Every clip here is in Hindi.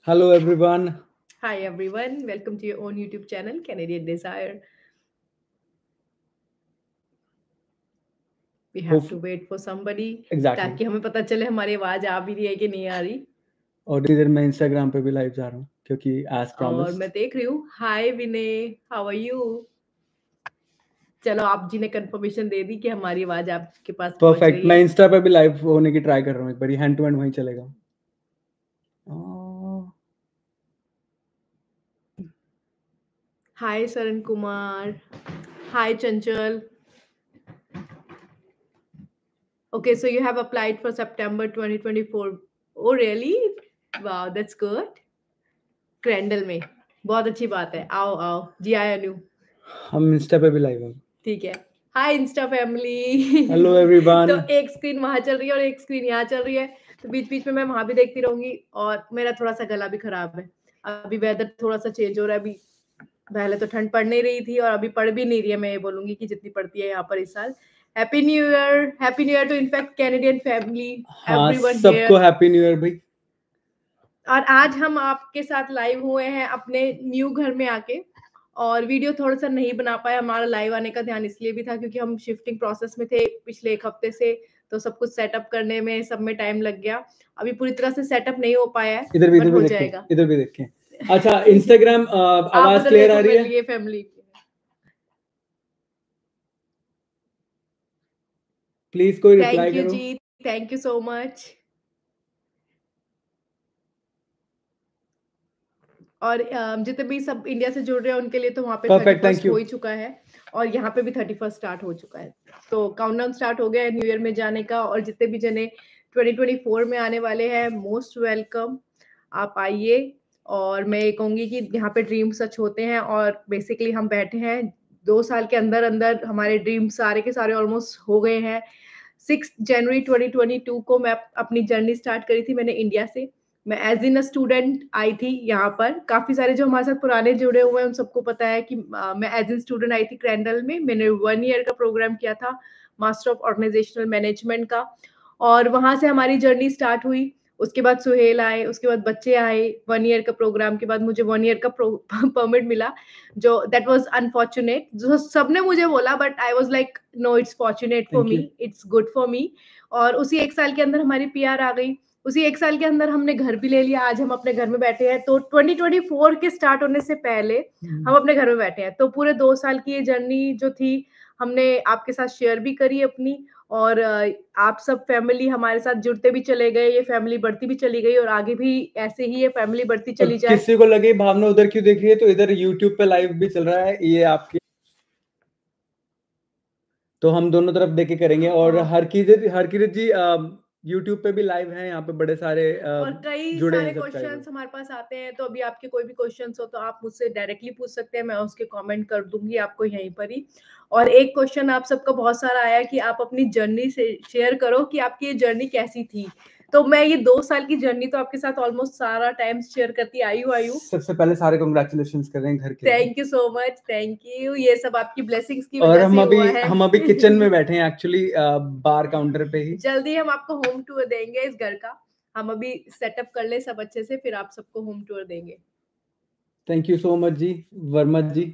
Hello everyone. Hi everyone, welcome to your own YouTube channel, Canadian Desire. We have Hope to wait for somebody exactly. ताकि हमें पता चले हमारी आवाज आ भी रही है कि नहीं आ रही। और इधर मैं इंस्टाग्राम पे भी लाइव जा रहा हूँ क्योंकि एज और प्रॉमिस्ड। मैं देख रही हूँ। हाय विनय, हाउ आर यू? चलो आप जी ने कंफर्मेशन दे दी कि हमारी आवाज आपके पास पहुंच परफेक्ट। रही मैं है। इंस्टा पे भी लाइव होने की ट्राई कर रहा हूँ, एक बार हैंड टू हैंड वहीं चलेगा। हाय सरन कुमार, हाय चंचल। Okay, so you have applied for September 2024. Oh really? Wow, that's good. Crandall में बहुत अच्छी बात है। आओ आओ जी, आए अनु। हम इंस्टा पे भी लाइव हैं। ठीक है। हाय इंस्टा फैमिली। Hello everyone. तो एक स्क्रीन वहां चल रही है और एक स्क्रीन यहाँ चल रही है, तो बीच बीच में मैं वहां भी देखती रहूंगी। और मेरा थोड़ा सा गला भी खराब है, अभी वेदर थोड़ा सा चेंज हो रहा है। अभी पहले तो ठंड पड़ नहीं रही थी और अभी पड़ भी नहीं रही है। मैं ये बोलूंगी कि जितनी पड़ती है यहाँ पर इस साल। Happy new year, happy new year to in fact Canadian family, हाँ, एवरीवन सबको हियर। हैप्पी न्यू ईयर भाई। और आज हम आपके साथ लाइव हुए हैं अपने न्यू घर में आके, और वीडियो थोड़ा सा नहीं बना पाए। हमारा लाइव आने का ध्यान इसलिए भी था क्योंकि हम शिफ्टिंग प्रोसेस में थे पिछले एक हफ्ते से, तो सब कुछ सेटअप करने में सब में टाइम लग गया। अभी पूरी तरह से सेटअप नहीं हो पाया है, इधर भी बट हो देखें, जाएगा। इधर भी देखें। अच्छा, इंस्टाग्राम आप आवाज उधर क्लियर आ देखो रही मेरे है? लिए फैमिली। प्लीज कोई रिप्लाई थैंक यू करो। जी, थैंक यू सो मच। और जितने भी सब इंडिया से जुड़ रहे हैं उनके लिए तो वहाँ पे परफेक्ट, 31 थैंक यू। हो ही चुका है, और यहाँ पे भी 31 स्टार्ट हो चुका है। तो काउंटडाउन स्टार्ट हो गया है न्यू ईयर में जाने का। और जितने भी जने 2024 में आने वाले हैं, मोस्ट वेलकम, आप आइए। और मैं ये कहूंगी कि यहाँ पे ड्रीम सच होते हैं, और बेसिकली हम बैठे हैं 2 साल के अंदर अंदर हमारे ड्रीम सारे के सारे ऑलमोस्ट हो गए हैं। 6 जनवरी 2022 को मैं अपनी जर्नी स्टार्ट करी थी, मैंने इंडिया से। मैं as in a student I थी यहाँ पर। काफी सारे जो हमारे साथ पुराने जुड़े हुए हैं उन सबको पता है कि मैं एज इन स्टूडेंट आई थी क्रेंडल में। मैंने 1 ईयर का प्रोग्राम किया था, मास्टर ऑफ ऑर्गेनाइजेशनल मैनेजमेंट का, और वहां से हमारी जर्नी स्टार्ट हुई। उसके बाद सुहेल आए, उसके बाद बच्चे आए। 1 ईयर का प्रोग्राम के बाद मुझे 1 ईयर का परमिट मिला, जो दैट वाज अनफॉर्चुनेट। जो सबने मुझे बोला, but I was like no, it's fortunate for thank me, you. It's good for me. और उसी 1 साल के अंदर हमारी पीआर आ गई। उसी 1 साल के अंदर हमने घर भी ले लिया। आज हम अपने घर में बैठे हैं। तो 2024 के स्टार्ट होने से पहले हम अपने घर में बैठे हैं। तो पूरे 2 साल की ये जर्नी जो थी, हमने आपके साथ शेयर भी करी अपनी। और आप सब फैमिली हमारे साथ जुड़ते भी चले गए, ये फैमिली बढ़ती भी चली गई, और आगे भी ऐसे ही ये फैमिली बढ़ती चली जाए। किसी को लगे भावना उधर क्यों देख रही है, तो इधर यूट्यूब पे लाइव भी चल रहा है ये आपकी, तो हम दोनों तरफ देख के करेंगे। और हरकिरत जी यूट्यूब पे भी लाइव हैं, यहाँ पे बड़े सारे और कई जुड़े सारे हैं सब्सक्राइबर। क्वेश्चंस हमारे पास आते हैं। तो अभी आपके कोई भी क्वेश्चंस हो तो आप मुझसे डायरेक्टली पूछ सकते हैं, मैं उसके कमेंट कर दूंगी आपको यहीं पर ही। और एक क्वेश्चन आप सबका बहुत सारा आया कि आप अपनी जर्नी से शेयर करो कि आपकी ये जर्नी कैसी थी। तो मैं ये 2 साल की जर्नी तो आपके साथ ऑलमोस्ट सारा टाइम शेयर करती आई हूँ। सबसे पहले सारे कांग्रेचुलेशंस कर रहे हैं घर के लिए। Thank you so much, thank you. ये सब आपकी ब्लेसिंग्स की और वजह से हुआ है। हम अभी किचन में बैठे हैं एक्चुअली, बार काउंटर पे ही। जल्दी हम आपको होम टूर देंगे इस घर का। हम अभी सेटअप कर ले सब अच्छे से, फिर आप सबको होम टूर देंगे। थैंक यू सो मच जी, वर्मा जी।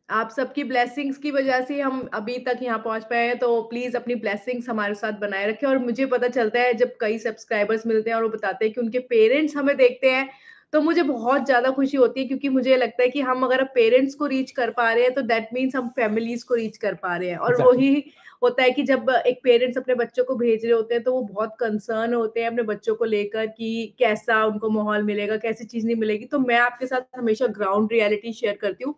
आप सबकी ब्लेसिंग्स की वजह से हम अभी तक यहाँ पहुंच पाए हैं। तो प्लीज अपनी ब्लेसिंग्स हमारे साथ बनाए रखें। और मुझे पता चलता है जब कई सब्सक्राइबर्स मिलते हैं और वो बताते हैं कि उनके पेरेंट्स हमें देखते हैं, तो मुझे बहुत ज्यादा खुशी होती है। क्योंकि मुझे लगता है कि हम अगर पेरेंट्स को रीच कर पा रहे हैं तो दैट मीन्स हम फैमिलीज को रीच कर पा रहे हैं। और Exactly. वही होता है कि जब एक पेरेंट्स अपने बच्चों को भेज रहे होते हैं तो वो बहुत कंसर्न होते हैं अपने बच्चों को लेकर कि कैसा उनको माहौल मिलेगा, कैसी चीज नहीं मिलेगी। तो मैं आपके साथ हमेशा ग्राउंड रियलिटी शेयर करती हूँ,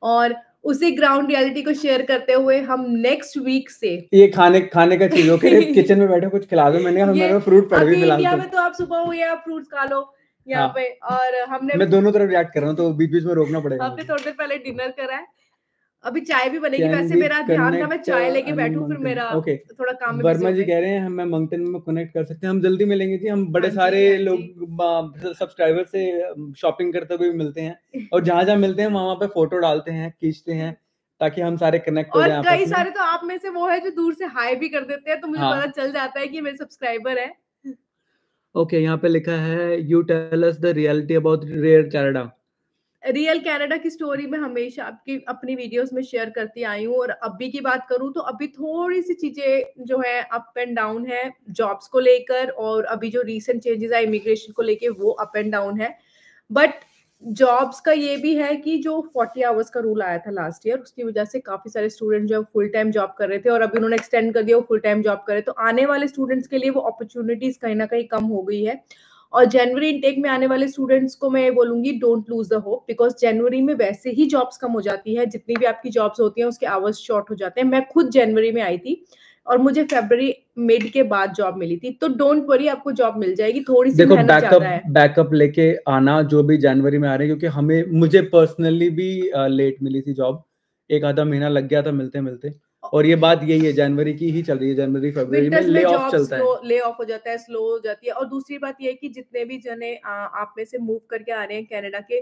और उसी ग्राउंड रियलिटी को शेयर करते हुए हम नेक्स्ट वीक से ये खाने का चीज ओके, किचन में बैठे कुछ खिला दो। मैंने ये हमारे फ्रूट पड़ भी अभी फिलहाल इंडिया तो। में तो आप सुबह हुई आप फ्रूट्स खा लो यहाँ हाँ, पे। और हमने मैं दोनों तरफ रिएक्ट कर रहा हूँ, तो बीच बीच में रोकना पड़ेगा हमने मुझे। थोड़ी देर पहले डिनर करा है, अभी चाय भी बनेगी। कैन वैसे वी मेरा ध्यान था मैं कनेक्ट चाय लेके बैठूं, फिर मंगटन? मेरा ओके, थोड़ा काम में बिजी वर्मा हो जी गए। कह रहे हैं हम मंगटन में कनेक्ट कर सकते हैं, हम जल्दी मिलेंगे जी। हम बड़े हाँ जी, सारे हाँ जी। लोग सब्सक्राइबर से शॉपिंग करते हुए भी मिलते हैं, और जहां जहां मिलते हैं वहां पे फोटो डालते हैं, खींचते हैं, ताकि हम सारे कनेक्ट हो और जाए कई आपस में। सारे तो आप में से वो है जो दूर से हाय भी कर देते हैं, तो मुझे हाँ, पता चल जाता है कि मेरे सब्सक्राइबर है। ओके, यहाँ पे लिखा है you tell us the reality about rare Canada. Real Canada की स्टोरी मैं हमेशा आपकी अपनी वीडियोस में शेयर करती आई हूँ, और अभी की बात करूँ तो अभी थोड़ी सी चीजें जो है अप एंड डाउन है जॉब्स को लेकर, और अभी जो रीसेंट चेंजेस है इमिग्रेशन को लेकर वो अप एंड डाउन है। बट जॉब्स का ये भी है कि जो 40 आवर्स का रूल आया था लास्ट ईयर, उसकी वजह से काफी सारे स्टूडेंट जो फुल टाइम जॉब कर रहे थे और अभी उन्होंने एक्सटेंड कर दिया, वो फुल टाइम जॉब कर रहे, तो आने वाले स्टूडेंट्स के लिए वो अपॉर्चुनिटीज कहीं ना कहीं कम हो गई है। और जनवरी इनटेक में आने वाले स्टूडेंट्स को मैं बोलूंगी don't lose the hope, because जनवरी में वैसे ही जॉब्स कम हो जाती है, जितनी भी आपकी जॉब्स होती हैं उसके आवर्स शॉर्ट हो जाते हैं। मैं खुद जनवरी में आई थी और मुझे फरवरी मिड के बाद जॉब मिली थी, तो डोंट वरी, आपको जॉब मिल जाएगी, थोड़ी सी देखो मेहनत ज्यादा है। बैकअप लेके आना जो भी जनवरी में आ रहे हैं, क्योंकि मुझे पर्सनली भी लेट मिली थी जॉब, एक आधा महीना लग गया था मिलते मिलते। और ये बात यही है, जनवरी की ही चल रही है, जनवरी फरवरी में विंटर्स में ले ऑफ जॉब चलता है। ले ऑफ हो जाता है, स्लो हो जाती है। और दूसरी बात ये है कि जितने भी जने आप में से मूव करके आ रहे हैं कनाडा के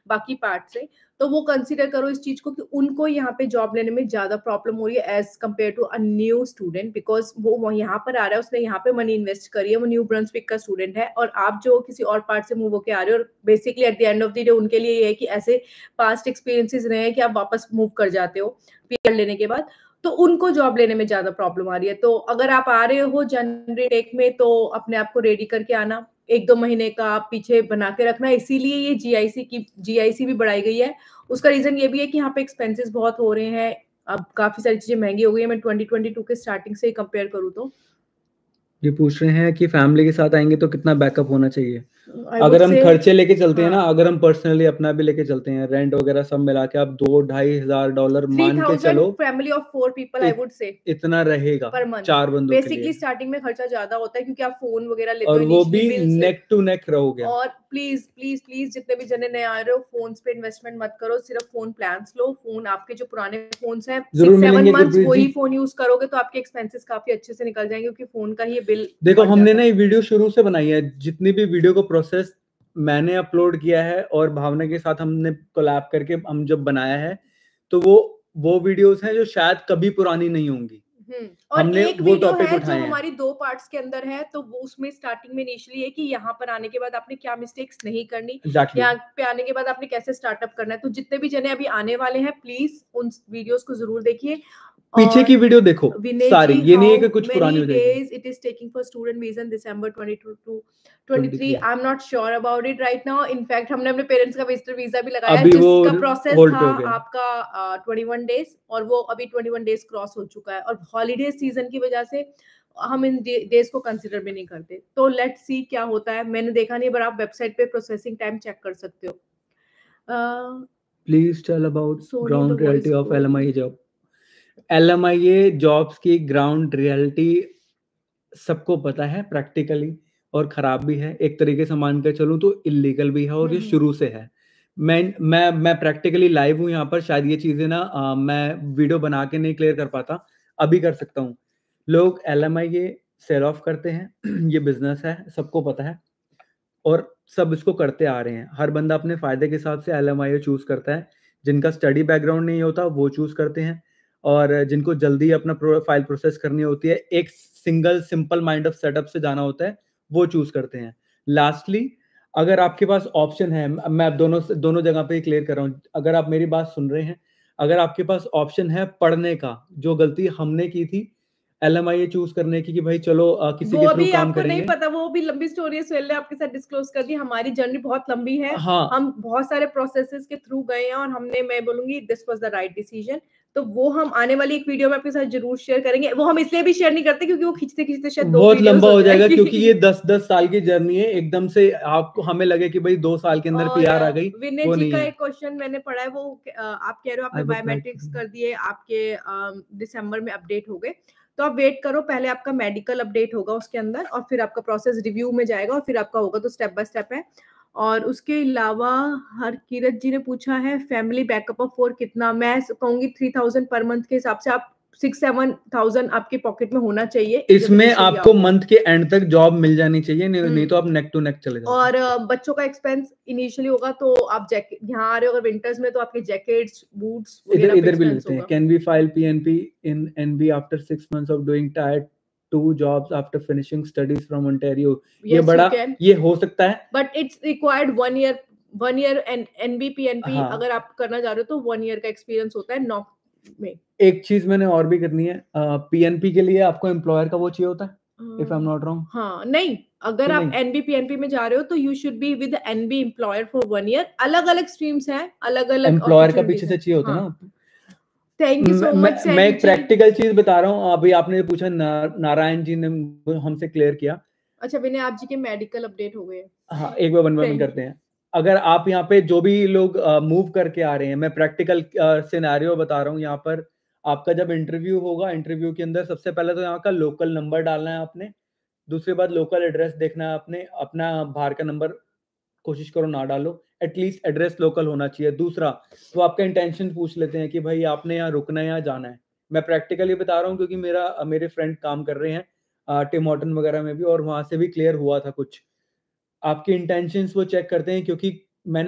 बाकी पार्ट से, तो वो कंसीडर करो इस चीज को कि उनको यहाँ पे जॉब लेने में ज्यादा प्रॉब्लम हो रही है as compared to a new student, because वो यहाँ पर आ रहा है, उसने यहाँ पे मनी इन्वेस्ट करी है, वो न्यू ब्रंसविक का स्टूडेंट है, और आप जो किसी और पार्ट से मूव होकर आ रहे हो, और basically at the end of the day उनके लिए ये है कि ऐसे पास्ट एक्सपीरियंसेस रहे हैं कि आप वापस मूव कर जाते हो पीआर लेने के बाद, तो उनको जॉब लेने में ज्यादा प्रॉब्लम आ रही है। तो अगर आप आ रहे हो जनवरी टेक में, तो अपने आप को रेडी करके आना, 1-2 महीने का आप पीछे बना के रखना। इसीलिए ये जीआईसी भी बढ़ाई गई है। उसका रीजन ये भी है कि यहाँ पे एक्सपेंसेस बहुत हो रहे हैं, अब काफी सारी चीजें महंगी हो गई है। मैं 2022 के स्टार्टिंग से ही कंपेयर करूँ तो ये पूछ रहे हैं कि फैमिली के साथ आएंगे तो कितना बैकअप होना चाहिए। I अगर would हम say, खर्चे लेके चलते हैं ना, हाँ, अगर हम पर्सनली अपना भी लेके चलते हैं, रेंट वगैरह सब मिला के आप $2-2,500 मान के 3000 चलो, family of 4 people I would से इतना रहेगा पर मंथ। 4 बंदों के बेसिकली लिए, स्टार्टिंग में खर्चा ज्यादा होता है क्योंकि आप फोन वगैरह लेते और हो वो इनिशियली भी बिल्स। नेक टू नेक रहोगे। और प्लीज प्लीज प्लीज जितने भी जने नए आ रहे हो, फोन्स पे इन्वेस्टमेंट मत करो, सिर्फ फोन प्लान्स लो। फोन आपके जो पुराने फोन्स हैं, जरूर 6-7 मिलेंगे मंथ्स गुरप्रीत जी। वही फोन यूज करोगे तो आपके एक्सपेंसेस काफी अच्छे से निकल जाएंगे, क्योंकि फोन का ही बिल देखो बढ़ हमने जाता ना है। ये वीडियो शुरू से बनाई है, जितनी भी वीडियो को प्रोसेस मैंने अपलोड किया है और भावना के साथ हमने कोलैब करके हम जब बनाया है, तो वो वीडियोस हैं जो शायद कभी पुरानी नहीं होंगी। और हमने एक वो वीडियो टॉपिक है जो उठाए हैं। हमारी 2 पार्ट्स के अंदर है, तो वो उसमें स्टार्टिंग में इनिशियली है कि यहाँ पर आने के बाद आपने क्या मिस्टेक्स नहीं करनी, एग्जैक्टली। यहाँ पे आने के बाद आपने कैसे स्टार्टअप करना है। तो जितने भी जने अभी आने वाले हैं, प्लीज उन वीडियोस को जरूर देखिए। पीछे की वीडियो देखो विनय सारी, जी, ये नहीं है how कि कुछ पुरानी many हो जाएगी। days it is taking for student visa in December 22 to 23? 23 I'm not sure about it right now. In fact, हमने अपने पेरेंट्स का विजिटर वीजा भी लगाया, अभी वो जिसका प्रोसेस होल्ड था पे हो गया। आपका 21 डेज, और वो अभी 21 डेज क्रॉस हो चुका है, और हॉलीडे सीजन की वजह से हम इन डेज को कंसिडर भी नहीं करते। तो लेट्स सी क्या होता है। मैंने देखा नहीं, पर आप वेबसाइट पे प्रोसेसिंग टाइम चेक कर सकते हो। Please tell about Sony the ground voice reality of go. LMIA job. LMIA jobs की ग्राउंड रियलिटी सबको पता है, प्रैक्टिकली और खराब भी है। एक तरीके से मान कर चलूं तो इलीगल भी है, और ये शुरू से है। मैं प्रैक्टिकली लाइव हूँ यहाँ पर, शायद ये चीजें ना मैं वीडियो बना के नहीं क्लियर कर पाता, अभी कर सकता हूँ। लोग LMIA सेल ऑफ करते हैं ये बिजनेस है, सबको पता है, और सब इसको करते आ रहे हैं। हर बंदा अपने फायदे के हिसाब से LMIA चूज करता है। जिनका स्टडी बैकग्राउंड नहीं होता वो चूज करते हैं, और जिनको जल्दी अपना फाइल प्रोसेस करनी होती है, एक single simple mind of setup से जाना होता है, वो चूज करते हैं। लास्टली, अगर आपके पास ऑप्शन है, मैं दोनों जगह पे क्लियर कर रहा हूँ, अगर आप मेरी बात सुन रहे हैं, अगर आपके पास ऑप्शन है पढ़ने का, जो गलती हमने की थी LMIA चूज करने की, कि भाई चलो किसी के वो थ्रू भी काम आपको नहीं करेंगे। पता, वो भी लंबी स्टोरी है, सुहेल ने आपके साथ डिस्क्लोज कर दी। हमारी जर्नी बहुत लंबी है, हाँ, हम बहुत सारे प्रोसेसेस के थ्रू गए हैं, और हमने, मैं बोलूंगी, this was the right decision. तो वो हम आने वाली एक वीडियो में आपके साथ जरूर शेयर करेंगे। वो हम इसलिए भी शेयर नहीं करते क्योंकि वो खींचते खींचते शायद 2 बहुत वीडियोस लंबा हो जाएगा, क्योंकि जाएगी। ये 10-10 साल की जर्नी है। एकदम से आपको हमें लगे कि भाई 2 साल के अंदर और PR आ गई, विनय वो जी नहीं का है। एक क्वेश्चन मैंने पढ़ा है, वो आप कह रहे हो आपने आई वुड लाइक बायोमेट्रिक्स कर दिए, आपके दिसंबर में अपडेट हो गए, तो आप वेट करो, पहले आपका मेडिकल अपडेट होगा उसके अंदर, और फिर आपका प्रोसेस रिव्यू में जाएगा, और फिर आपका होगा, तो स्टेप बाय स्टेप है। और उसके अलावा हर किरत जी ने पूछा है फैमिली बैकअप ऑफ 4 कितना। मैं कहूंगी 3000 पर मंथ के हिसाब से आप 6-7,000 आपके पॉकेट में होना चाहिए जब इसमें इनिशियली आपको आओ। मंथ के एंड तक जॉब मिल जानी चाहिए, नहीं तो आप नेक टू नेक चले जाओगे। और बच्चों का एक्सपेंस इनिशियली होगा, तो आप जैकेट, यहाँ आ रहे हो अगर विंटर्स में, तो आपके जैकेट्स, बूट्स इधर वगैरह पे इधर भी एक्सपेंस लेते हैं। होगा। Can we file PNP in NB after 6 months of doing tier 2 jobs after finishing studies from Ontario. ये Yes, you बड़ा can. ये हो सकता है, But it's required 1 year and NBPNP हाँ। अगर आप करना चाह रहे हो तो 1 year का एक्सपीरियंस होता है नॉक में। एक चीज मैंने और भी करनी है, पीएनपी के लिए आपको एम्प्लॉयर का वो चाहिए होता है, if I am not wrong. हाँ, नहीं, अगर कि आप नहीं? एनबीपीएनपी में जा रहे हो तो you should be with NB employer for 1 year। अलग-अलग स्ट्रीम्स हैं, अलग-अलग एम्प्लॉयर का पीछे अपॉर्चुनिटीज से हैं। चाहिए होता है हाँ, ना। थैंक यू सो मच मैं सैनी एक जी। प्रैक्टिकल चीज बता रहा हूँ, अभी आपने पूछा, नारायण जी ने हमसे क्लियर किया। अच्छा, विनय आप जी के मेडिकल अपडेट हो गए। हाँ, एक बार वन बाय वन Thank करते हैं। अगर आप यहाँ पे जो भी लोग मूव करके आ रहे हैं, मैं प्रैक्टिकल सिनेरियो बता रहा हूँ यहाँ पर। आपका जब इंटरव्यू होगा, इंटरव्यू के अंदर सबसे पहले तो यहाँ का लोकल नंबर डालना है आपने। दूसरी बात, लोकल एड्रेस देखना है आपने, अपना बाहर का नंबर कोशिश करो ना डालो, एटलीस्ट एड्रेस लोकल होना चाहिए। दूसरा, वो आपका इंटेंशन पूछ लेते हैं कि भाई आपने यहाँ रुकना है या जाना है। मैं प्रैक्टिकली बता रहा हूँ क्योंकि मेरे फ्रेंड काम कर रहे हैं टिम हॉर्टन वगैरह में भी, और वहां से भी क्लियर हुआ था कुछ। आपकी इंटेंशंस वो चेक करते हैं, क्योंकि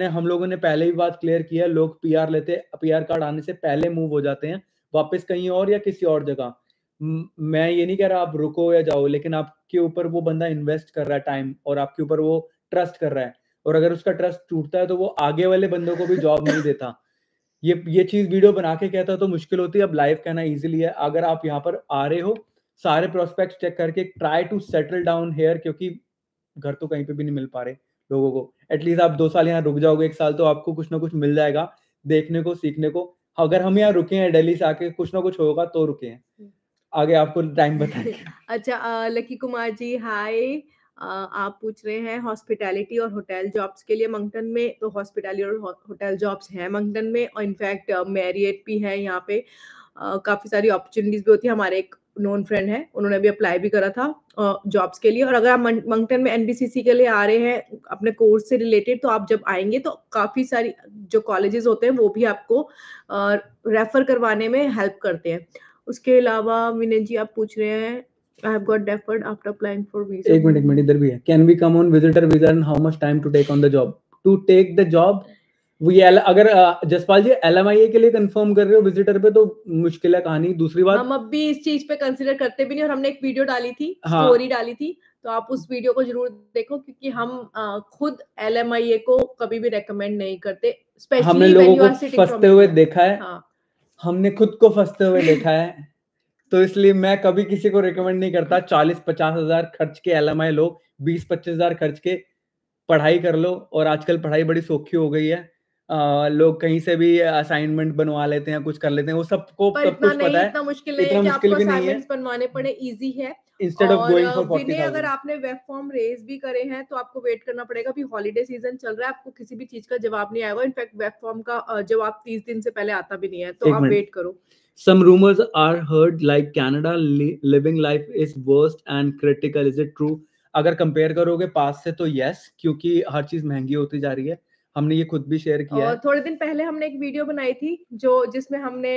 हम लोगों ने पहले भी बात क्लियर की है, लोग पीआर पीआर कार्ड आने से पहले मूव हो जाते हैं वापस कहीं और या किसी और जगह। मैं ये नहीं कह रहा आप रुको या जाओ, लेकिन आपके ऊपर वो बंदा इन्वेस्ट कर रहा है टाइम, और आपके ऊपर वो ट्रस्ट कर रहा है, और अगर उसका ट्रस्ट टूटता है तो वो आगे वाले बंदों को भी जॉब नहीं देता। ये चीज वीडियो बना के कहता तो मुश्किल होती है, अब लाइव कहना इजीली है। अगर आप यहाँ पर आ रहे हो, सारे प्रोस्पेक्ट चेक करके try to settle down here, क्योंकि घर तो कहीं पे भी नहीं मिल पा रहे लोगों को। एटलीस्ट आप 2 साल यहाँ रुक जाओगे, 1 साल, तो आपको कुछ ना कुछ मिल जाएगा देखने को, सीखने को। अगर हम यहाँ रुके हैं दिल्ली से आके, कुछ ना कुछ होगा तो रुके हैं। आगे आपको टाइम बताएंगे। अच्छा, लकी कुमार जी हाय। आप पूछ रहे हैं हॉस्पिटैलिटी और होटल जॉब्स के लिए मंगटन में, तो हॉस्पिटैलिटी और होटल जॉब्स हैं मंगटन में, और इनफैक्ट मैरियट भी है यहाँ पे। काफ़ी सारी अपॉर्चुनिटीज भी होती है। हमारे एक नोन फ्रेंड है, उन्होंने भी अप्लाई भी करा था जॉब्स के लिए। और अगर आप मंगटन में एनबीसीसी के लिए आ रहे हैं अपने कोर्स से रिलेटेड, तो आप जब आएंगे तो काफ़ी सारी जो कॉलेजेस होते हैं वो भी आपको रेफर करवाने में हेल्प करते हैं। उसके अलावा विनय जी आप पूछ रहे हैं I have got deferred after applying for visa। एक मिनट इधर भी है। Can we come on visitor visa and how much time to take on the job? To take the job, वो ये अगर जसपाल जी एलएमआईए के लिए कंफर्म कर रहे हो विजिटर पे, तो मुश्किल है कहानी। दूसरी बात, हम अब भी इस चीज पे कंसिडर करते भी नहीं, और हमने एक वीडियो डाली थी, हाँ। स्टोरी डाली थी, तो आप उस वीडियो को जरूर देखो, क्योंकि हम खुद एलएमआईए को कभी भी रेकमेंड नहीं करते, हमने स्पेशली लोगों व्हेन यू को आर सिटिंग फंसते फ्रॉम हुए इंडिया। देखा है, हाँ, हमने खुद को फंसते हुए देखा है, तो इसलिए मैं कभी किसी को रिकमेंड नहीं करता 40-50 हजार खर्च के एलएमआई लो, 20-25 हजार खर्च के पढ़ाई कर लो। और आजकल पढ़ाई बड़ी सौखी हो गई है, लोग कहीं से भी असाइनमेंट बनवा लेते हैं, कुछ कर लेते हैं, वो सबको पर सब इतना कुछ नहीं, पता है, इतना मुश्किल नहीं है इतना कि मुश्किल आपको भी नहीं है। असाइनमेंट्स बनवाने पड़े, इजी है। इंस्टेड ऑफ और गोइंग फॉर विनय, अगर 40,000। आपने वेब फॉर्म रेज भी करे हैं तो आपको वेट करना पड़ेगा, अभी हॉलीडे सीजन चल रहा है, आपको किसी भी चीज का जवाब नहीं आएगा। इनफैक्ट वेब फॉर्म का जवाब 30 दिन से पहले आता भी नहीं है, तो एक आप मिनट। वेट करो। Some rumors are heard like Canada living life is worst and critical. Is it true? अगर कंपेयर करोगे पास से तो यस, क्योंकि हर चीज महंगी होती जा रही है। हमने ये खुद भी शेयर किया और है। थोड़े दिन पहले हमने एक वीडियो बनाई थी जिसमें हमने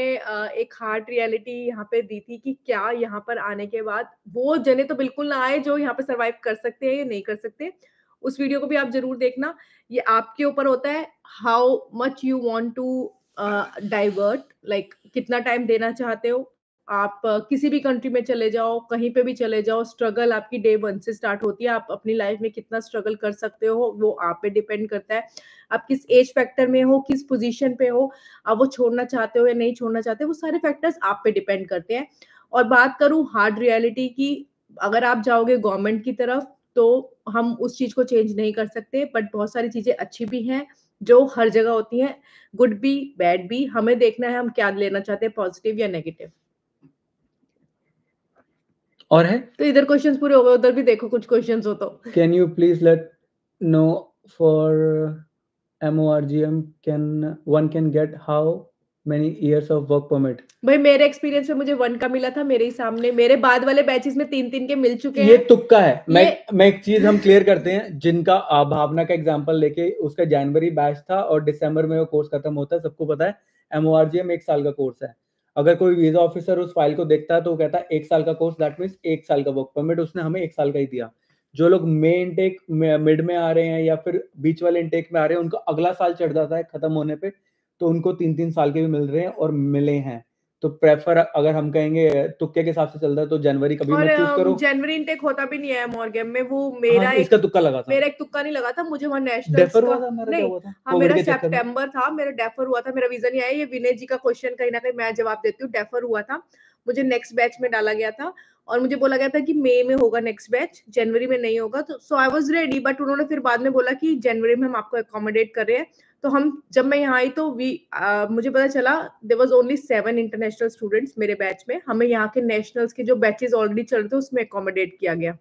एक हार्ड रियलिटी यहाँ पे दी थी कि क्या यहाँ पर आने के बाद वो जने तो बिल्कुल ना आए जो यहाँ पे सरवाइव कर सकते हैं या नहीं कर सकते। उस वीडियो को भी आप जरूर देखना। ये आपके ऊपर होता है, how much you want to divert, like कितना टाइम देना चाहते हो आप। किसी भी कंट्री में चले जाओ, कहीं पे भी चले जाओ, स्ट्रगल आपकी डे 1 से स्टार्ट होती है। आप अपनी लाइफ में कितना स्ट्रगल कर सकते हो वो आप पे डिपेंड करता है। आप किस एज फैक्टर में हो, किस पोजीशन पे हो, आप वो छोड़ना चाहते हो या नहीं छोड़ना चाहते, वो सारे फैक्टर्स आप पे डिपेंड करते हैं। और बात करूं हार्ड रियलिटी की, अगर आप जाओगे गवर्नमेंट की तरफ तो हम उस चीज को चेंज नहीं कर सकते, बट बहुत सारी चीजें अच्छी भी हैं जो हर जगह होती हैं, गुड भी बैड भी। हमें देखना है हम क्या लेना चाहते हैं, पॉजिटिव या नेगेटिव। और है तो इधर क्वेश्चंस पूरे हो गए, उधर भी देखो कुछ क्वेश्चंस हो तो। Can you please let know for MORGM one can get how many years of work permit? भाई मेरे एक्सपीरियंस में मुझे 1 का मिला था, मेरे ही सामने। मेरे बाद वाले बैचेस में 3-3 के मिल चुके ये हैं। तुक्का है। ये मैं एक चीज हम क्लियर करते हैं, जिनका भावना का एग्जांपल लेके, उसका जनवरी बैच था और दिसंबर में वो कोर्स खत्म होता है, सबको पता है। MORGM 1 साल का कोर्स है। अगर कोई वीजा ऑफिसर उस फाइल को देखता है तो वो कहता है 1 साल का कोर्स, दैट मीन्स 1 साल का वर्क परमिट। उसने हमें 1 साल का ही दिया। जो लोग मिड में आ रहे हैं या फिर बीच वाले इंटेक में आ रहे हैं, उनको अगला साल चढ़ जाता है खत्म होने पे, तो उनको 3-3 साल के भी मिल रहे हैं और मिले हैं। तो प्रेफर अगर हम कहेंगे तुक्के के हिसाब से चलता है तो जनवरी कभी मत चूज करो। और जनवरी इनटेक होता भी नहीं है मॉर्गेम में, वो मेरा हाँ, इसका तुक्का लगा था। मेरा एक तुक्का नहीं लगा था, मुझे वहाँ नेशनल्स डेफर का हुआ था, मेरा क्या नहीं, हुआ था हाँ कोविड मेरा के चक्कर में। सितंबर था, मेरा डेफर हुआ था, मेरा वीजा नहीं आया। ये विनय जी का क्वेश्चन कहीं ना कहीं मैं जवाब देती हूँ, डेफर हुआ था, मुझे नेक्स्ट बैच में डाला गया था और मुझे बोला गया था कि मई में होगा नेक्स्ट बैच, जनवरी में नहीं होगा। तो सो आई वाज रेडी, बट उन्होंने फिर बाद में बोला कि जनवरी में हम आपको अकोमोडेट कर रहे हैं। तो हम जब मैं यहाँ आई तो मुझे पता चला there was only 7 international students मेरे बैच में, हमें यहाँ के नेशनल्स के जो बैचेस ऑलरेडी चल रहे थे उसमें अकोमोडेट किया गया,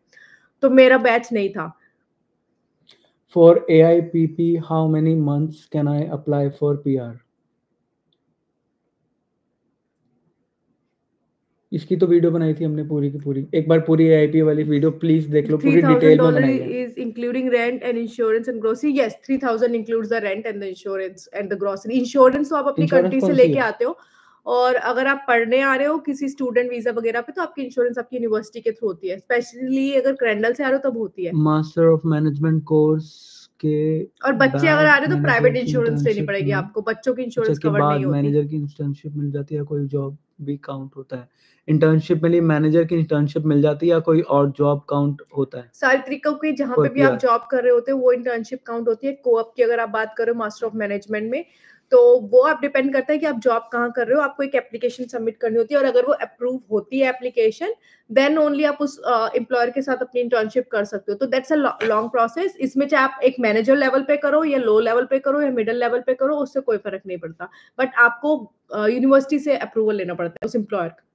तो मेरा बैच नहीं था। For AIPP, how many months can I apply for PR? इसकी तो वीडियो बनाई थी हमने पूरी की पूरी, एक बार पूरी AIP वाली वीडियो प्लीज देख लो, पूरी डिटेल में बनाई है। is including rent and insurance and grocery. Yes, 3,000 includes the rent and the insurance and the grocery. Insurance तो आप अपनी कंट्री से लेके आते हो, और अगर आप पढ़ने आ रहे हो किसी स्टूडेंट वीजा वगैरह पे तो आपकी इंश्योरेंस आपकी यूनिवर्सिटी के थ्रू होती है, स्पेशली अगर क्रैंडल से आ रहे हो तब होती है। मास्टर ऑफ मैनेजमेंट कोर्स के और बच्चे अगर आ रहे हो तो प्राइवेट इंश्योरेंस लेनी पड़ेगी आपको, बच्चों की इंश्योरेंस कवर नहीं होती। मैनेजर की इंटर्नशिप मिल जाती है, कोई जॉब भी काउंट होता है? इंटर्नशिप में लिए मैनेजर की इंटर्नशिप मिल जाती है या कोई और जॉब काउंट होता है? सारे तरीकों की जहाँ पे भी आप जॉब कर रहे होते हो वो इंटर्नशिप काउंट होती है। कोऑप की अगर आप बात करो मास्टर ऑफ मैनेजमेंट में, तो वो आप डिपेंड करता है कि आप जॉब कहाँ कर रहे हो, आपको एक एप्लीकेशन सबमिट करनी होती है, और अगर वो अप्रूव होती है एप्लीकेशन देन ओनली आप उस एम्प्लॉयर के साथ अपनी इंटर्नशिप कर सकते हो। तो दैट्स अ लॉन्ग प्रोसेस। इसमें चाहे आप एक मैनेजर लेवल पे करो या लो लेवल पे करो या मिडिल लेवल पे करो, उससे कोई फर्क नहीं पड़ता, बट आपको यूनिवर्सिटी से अप्रूवल लेना पड़ता है उस एम्प्लॉयर का।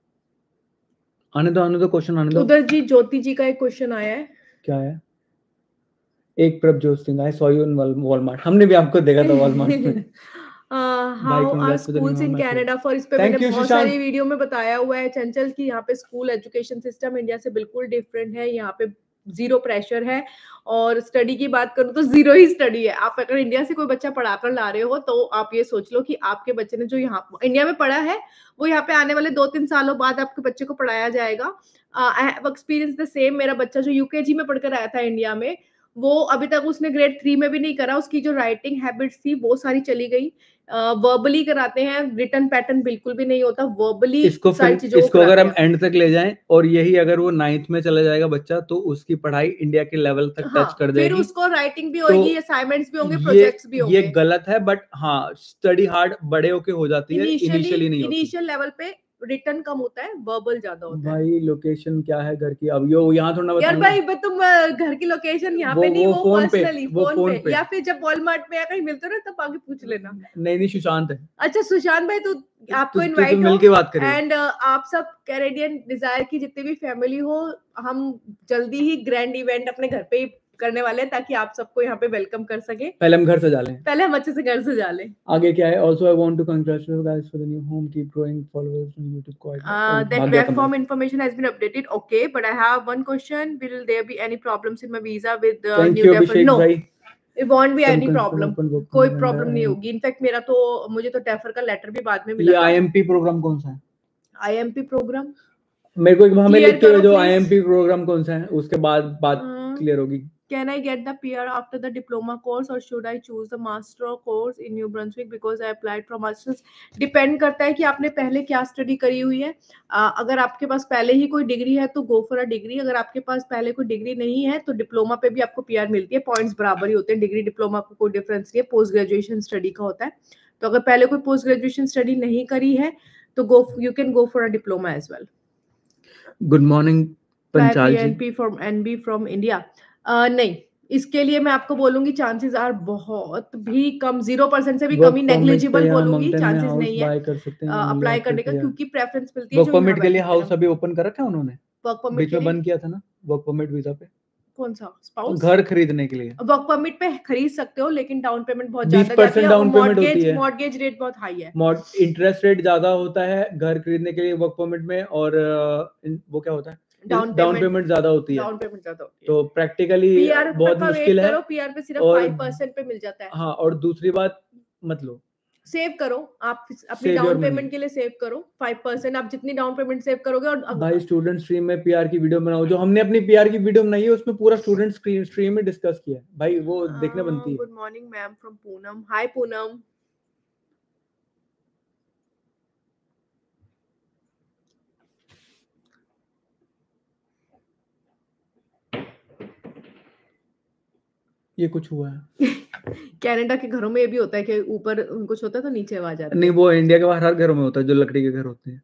आने दो क्वेश्चन आने दो। उधर जी ज्योति जी का एक क्वेश्चन आया है। क्या है? एक Prabhjot Singh, I saw you in Walmart. हमने भी आपको देखा था वॉलमार्ट में। How are schools in Canada for, इस पे मैंने बहुत सारी वीडियो में बताया हुआ है चंचल की यहाँ पे स्कूल एजुकेशन सिस्टम इंडिया से बिल्कुल डिफरेंट है। यहाँ पे जीरो प्रेशर है, और स्टडी की बात करूँ तो जीरो ही स्टडी है। आप अगर इंडिया से कोई बच्चा पढ़ा कर ला रहे हो तो आप ये सोच लो कि आपके बच्चे ने जो यहाँ इंडिया में पढ़ा है वो यहाँ पे आने वाले 2-3 सालों बाद आपके बच्चे को पढ़ाया जाएगा। I have experience the same. मेरा बच्चा जो यूकेजी में पढ़कर आया था इंडिया में, वो अभी तक उसने ग्रेड 3 में भी नहीं करा, उसकी जो राइटिंग हैबिट्स थी वो सारी चली गई। वर्बली कराते हैं, रिटन पैटर्न बिल्कुल भी नहीं होता, वर्बली इसको अगर हम एंड तक ले जाएं और यही अगर वो 9th में चला जाएगा बच्चा तो उसकी पढ़ाई इंडिया के लेवल तक टच कर जाएगी। फिर उसको राइटिंग भी होगी, असाइनमेंट्स भी होंगे, प्रोजेक्ट्स भी होंगे। ये गलत है, बट हाँ स्टडी हार्ड बड़े होके हो जाती है, इनिशियली नहीं होती। इनिशियल लेवल पे रिटर्न कम होता है, वर्बल ज्यादा होता है। भाई लोकेशन क्या है घर की? अब यो यहाँ थोड़ा यार भाई तुम घर की लोकेशन यहाँ पे नहीं, वो पर्सनली फोन पे या फिर जब वॉलमार्ट में कहीं मिलते हो ना तब आगे पूछ लेना। नहीं सुशांत है। अच्छा सुशांत भाई, तो आपको इनवाइट हो, एंड आप सब कैनेडियन डिजायर की जितनी भी फैमिली हो, हम जल्दी ही ग्रैंड इवेंट अपने घर पे ही करने वाले हैं ताकि आप सबको यहाँ पे वेलकम कर सके। पहले हम घर सजा लें, पहले हम अच्छे से घर सजा लें। आगे क्या है? Also I want to congratulate you guys for the new home, keep growing followers on YouTube quite. That web form information has been updated. Okay, but I have one question. Will there be any problems in my visa with new defer? No, it won't be any problem. कोई प्रॉब्लम नहीं होगी। इनफैक्ट मेरा तो मुझे तो डेफर का लेटर भी बाद में मिला। ये IMP प्रोग्राम कौन सा है? IMP प्रोग्राम मेरे को हमें लिख के जो IMP प्रोग्राम कौन सा है, उसके बाद बात क्लियर होगी। Can I get the PR after the diploma course or should I choose the master course in New Brunswick because I applied for masters? Depend करता है कि आपने पहले क्या स्टडी करी हुई है। अगर आपके पास पहले ही कोई डिग्री है तो गो फॉर अ डिग्री। अगर आपके पास पहले कोई डिग्री नहीं है तो डिप्लोमा पे भी आपको PR मिलती है, पॉइंट्स बराबर ही होते हैं, डिग्री डिप्लोमा को कोई डिफरेंस नहीं है, पोस्ट ग्रेजुएशन स्टडी का होता है। तो अगर पहले कोई पोस्ट ग्रेजुएशन स्टडी नहीं करी है तो you can go for a diploma as well. Good morning Panchal ji. NP from NB from India. नहीं, इसके लिए मैं आपको बोलूंगी चांसेस आर बहुत भी कम, 0% से भी कम ही, नेग्लिजिबल बोलूंगी, चांसेस नहीं है अप्लाई करने का, क्योंकि प्रेफरेंस मिलती है। वर्क परमिट के लिए हाउस अभी ओपन कर रखा है उन्होंने, वर्क परमिट बीच में बंद किया था ना वर्क परमिट वीजा पे। कौन सा? स्पाउस? घर खरीदने के लिए वर्क परमिट पे खरीद सकते हो, लेकिन डाउन पेमेंट बहुत ज्यादा जाती है, डाउन पेमेंट होती है, मॉर्गेज रेट बहुत हाई है, इंटरेस्ट रेट ज्यादा होता है घर खरीदने के लिए वर्क परमिट में, और वो क्या होता है, डाउन पेमेंट ज्यादा होती है। तो प्रैक्टिकली बहुत मुश्किल है। PR पे सिर्फ 5% पे मिल जाता है। हाँ, और दूसरी बात मतलब सेव करो, आप अपनी डाउन पेमेंट के लिए सेव करो 5%। आप जितनी डाउन पेमेंट सेव करोगे, और भाई स्टूडेंट स्ट्रीम में PR की वीडियो बनाओ, जो हमने अपनी PR की वीडियो बनाई है उसमें पूरा स्टूडेंट स्ट्रीम में डिस्कस किया है भाई, वो देखने बनती है। Good morning ma'am from Poonam. Hi Poonam. ये कुछ हुआ है। कनाडा के घरों में ये भी होता है कि ऊपर कुछ होता है तो नीचे आवाज आती नहीं, है। वो इंडिया के बाहर हर घरों में होता है, जो लकड़ी के घर होते हैं।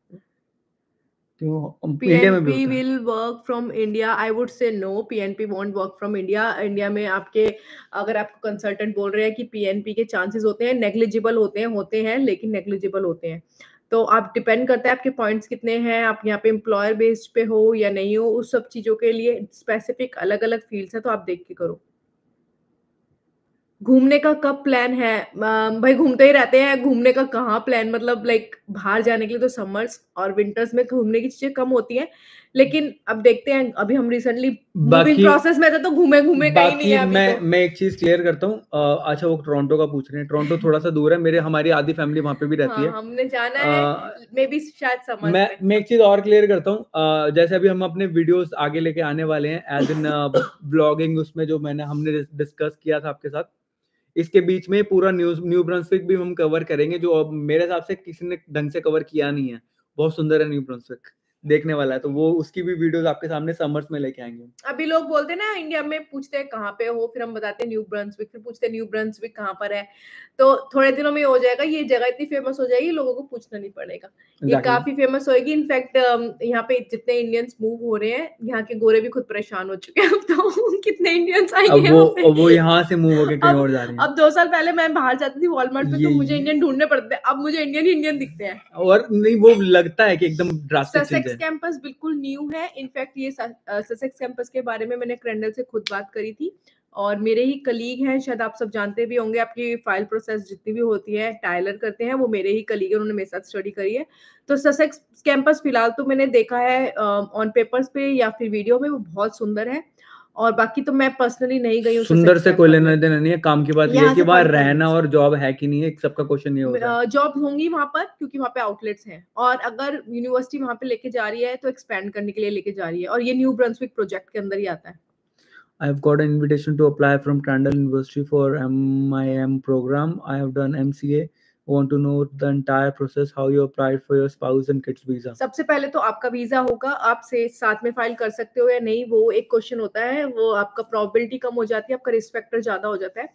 इंडिया में भी पीएनपी होता है। Will work from India, I would say no, PNP won't work from India. India में आपके, अगर आपको कंसल्टेंट बोल रहे हैं कि पीएनपी के चांसेस होते हैं, नेग्लिजिबल होते हैं लेकिन नेग्लिजिबल होते हैं। तो आप डिपेंड करता है आपके पॉइंट्स कितने हैं, आप यहाँ पे एम्प्लॉयर बेस्ड पे हो या नहीं हो, उस सब चीजों के लिए स्पेसिफिक अलग अलग फील्ड्स है, तो आप देख के करो। घूमने का कब प्लान है? भाई घूमते ही रहते हैं, घूमने का कहाँ प्लान, मतलब लाइक बाहर जाने के लिए तो समर्स और विंटर्स में घूमने की चीजें कम होती हैं, लेकिन अब देखते हैं। अभी हम रिसेंटली मूविंग बाकी प्रोसेस में थे तो घूमे घूमे कहीं नहीं बाकी है अभी मैं तो। मैं एक चीज क्लियर करता हूँ। अच्छा, वो टोरंटो का पूछ रहे हैं। टोरंटो थोड़ा सा दूर है, हमारी आधी फैमिली वहां पे भी रहती हाँ, है। हमने जाना है, अ, मे बी शायद समर्स में। मैं एक चीज और क्लियर करता हूँ। जैसे अभी हम अपने वीडियोस आगे लेके आने वाले हैं एज इन ब्लॉगिंग, उसमें जो हमने डिस्कस किया था आपके साथ, इसके बीच में पूरा न्यू ब्रंसविक भी हम कवर करेंगे, जो अब मेरे हिसाब से किसी ने ढंग से कवर किया नहीं है। बहुत सुंदर है न्यू ब्रंसविक, देखने वाला है। तो वो उसकी भी वीडियोस आपके सामने समर्स में लेके आएंगे। अभी लोग बोलते हैं ना, इंडिया में पूछते हैं कहाँ पे हो, फिर हम बताते हैं न्यू ब्रंसविक, फिर पूछते हैं न्यू ब्रंसविक कहाँ पर है। तो थोड़े दिनों में हो जाएगा, ये जगह इतनी फेमस हो जाएगी, लोगों को पूछना नहीं पड़ेगा। ये Exactly. काफी फेमस होएगी। इनफैक्ट यहाँ पे जितने इंडियंस मूव हो रहे हैं, यहाँ के गोरे भी खुद परेशान हो चुके हैं अब तो। कितने इंडियंस आएंगे यहाँ पे। अब वो यहाँ से मूव होके कहीं अब और जा रही हैं। अब 2 साल पहले मैं बाहर जाती थी वॉलमार्ट पे, तो मुझे ये इंडियन ढूंढने पड़ते थे, अब मुझे इंडियन ही इंडियन दिखते हैं। और नहीं, वो लगता है कि एकदम ड्रास्टिक चेंज ससेक्स है। कैंपस बिल्कुल न्यू है। इनफैक्ट ये ससेक्स कैंपस के बारे में मैंने क्रैंडल से खुद बात करी थी, और मेरे ही कलीग हैं, शायद आप सब जानते भी होंगे, आपकी फाइल प्रोसेस जितनी भी होती है टाइलर करते हैं, वो मेरे ही कलीग है, उन्होंने मेरे साथ स्टडी करी है। तो ससेक्स कैंपस फिलहाल तो मैंने देखा है ऑन पेपर्स पे या फिर वीडियो में, वो बहुत सुंदर है। और बाकी तो मैं पर्सनली नहीं गई हूँ सुंदर ससेक्स से कोई कैंपस लेना में। देना नहीं है, काम की बात ये है यहाँ कि से वहाँ 45 रहना मिनट्स और जॉब है कि नहीं है, सबका क्वेश्चन ये होता है। जॉब होंगी वहां पर, क्योंकि वहां पे आउटलेट्स हैं, और अगर यूनिवर्सिटी वहां पे लेके जा रही है तो एक्सपेंड करने के लिए लेके जा रही है, और ये न्यू ब्रंसविक प्रोजेक्ट के अंदर ही आता है। I've got an invitation to apply from Crandall University for MIM program. I have done MCA. Want to know the entire process, how you applied for your spouse and kids visa. सबसे पहले तो आपका वीजा होगा, आप से साथ में फाइल कर सकते हो या नहीं, वो एक क्वेश्चन होता है, वो आपका प्रोबेबिलिटी कम हो जाती है, आपका रिस्क फैक्टर ज्यादा हो जाता है।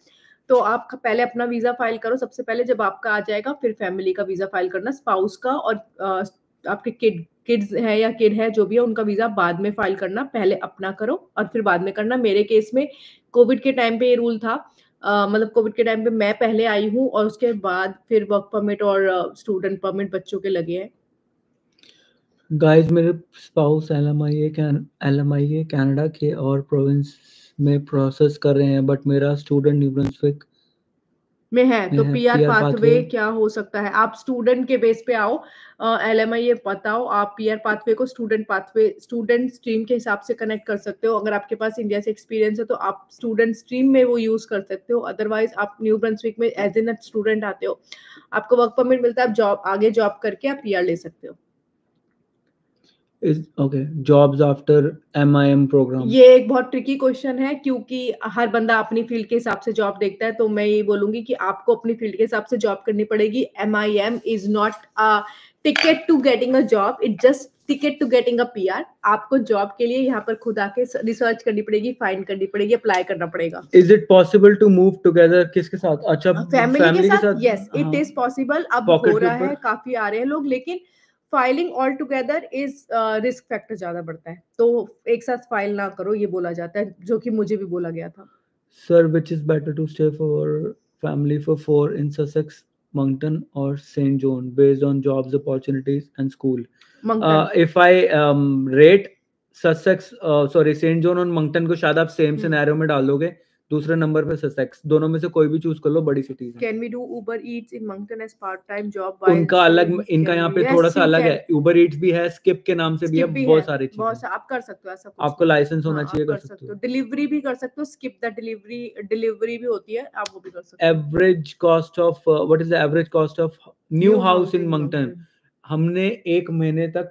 तो आप पहले अपना वीजा फाइल करो सबसे पहले, जब आपका आ जाएगा फिर फैमिली का वीजा फाइल करना, स्पाउस का, और आपके किड्स है या किड है जो भी है, उनका वीजा बाद में फाइल करना, पहले अपना करो और फिर बाद में करना। मेरे केस में कोविड के टाइम पे ये रूल था, मतलब कोविड के टाइम पे मैं पहले आई हूँ, और उसके बाद फिर वर्क परमिट और स्टूडेंट परमिट बच्चों के लगे हैं। गाइस, मेरे स्पाउस LMIA कनाडा के और प्रोविंस में प्रोसेस कर रहे हैं, बट मेरा स्टूडेंट न्यू ब्रंसविक में है, तो में है। पीआर PR पाथवे पाथवे क्या हो सकता है? आप स्टूडेंट के बेस पे आओ, LMIA बताओ, आप पीआर पाथवे को स्टूडेंट स्ट्रीम के हिसाब से कनेक्ट कर सकते हो। अगर आपके पास इंडिया से एक्सपीरियंस है तो आप स्टूडेंट स्ट्रीम में वो यूज कर सकते हो, अदरवाइज आप न्यू ब्रंसविक में एज एन स्टूडेंट आते हो, आपको वर्क परमिट मिलता है, आप आगे जॉब करके आप पीआर ले सकते हो। is okay. Jobs after MIM program. ये एक बहुत ट्रिकी क्वेश्चन है, क्योंकि हर बंदा अपनी फील्ड के हिसाब से जॉब देखता है, तो मैं ये बोलूंगी कि आपको अपनी फील्ड के हिसाब से जॉब करनी पड़ेगी। MIM is not a ticket to getting a job, it just ticket to getting a PR। आपको जॉब के लिए यहाँ पर खुद आके रिसर्च करनी पड़ेगी, फाइंड करनी पड़ेगी, अप्लाई करना पड़ेगा। Is it possible to move together? किसके साथ? अच्छा, फैमिली के फैमिली के साथ, साथ। यस इट हाँ, इज पॉसिबल, अब हो पॉकेट के रहा है, ऊपर। काफी आ रहे हैं लोग, लेकिन filing all together is risk factor ज्यादा बढ़ता है, तो एक साथ फाइल ना करो, ये बोला जाता है, जो कि मुझे भी बोला गया था। Sir, which is better to stay for family for 4 in Sussex, Moncton or St. John based on jobs opportunities and school? मंकटन। If I rate Sussex, sorry, St. John और Moncton को शायद आप सेम सिनेरियो में डाल दोगे, दूसरे नंबर पे ससेक्स, दोनों में से कोई भी चूज कर लो, बड़ी सिटीज है। Can we do Uber Eats in Moncton as part time job? उनका अलग, इनका यहाँ पे थोड़ा सा अलग है। उबर ईट्स भी है, स्किप के नाम से भी है, स्किप भी है, बहुत सारी चीजें। बहुत आप कर सकते हो, ऐसा कुछ आपको नहीं है। लाइसेंस होना हाँ, चाहिए, आप कर कर सकते सकते हो, हो। डिलीवरी भी कर सकते हो, स्किप द डिलीवरी भी होती है, आप वो भी कर सकते हो। Average cost of, what is the average cost of new new house house in in Moncton? Moncton. हमने 1 महीने तक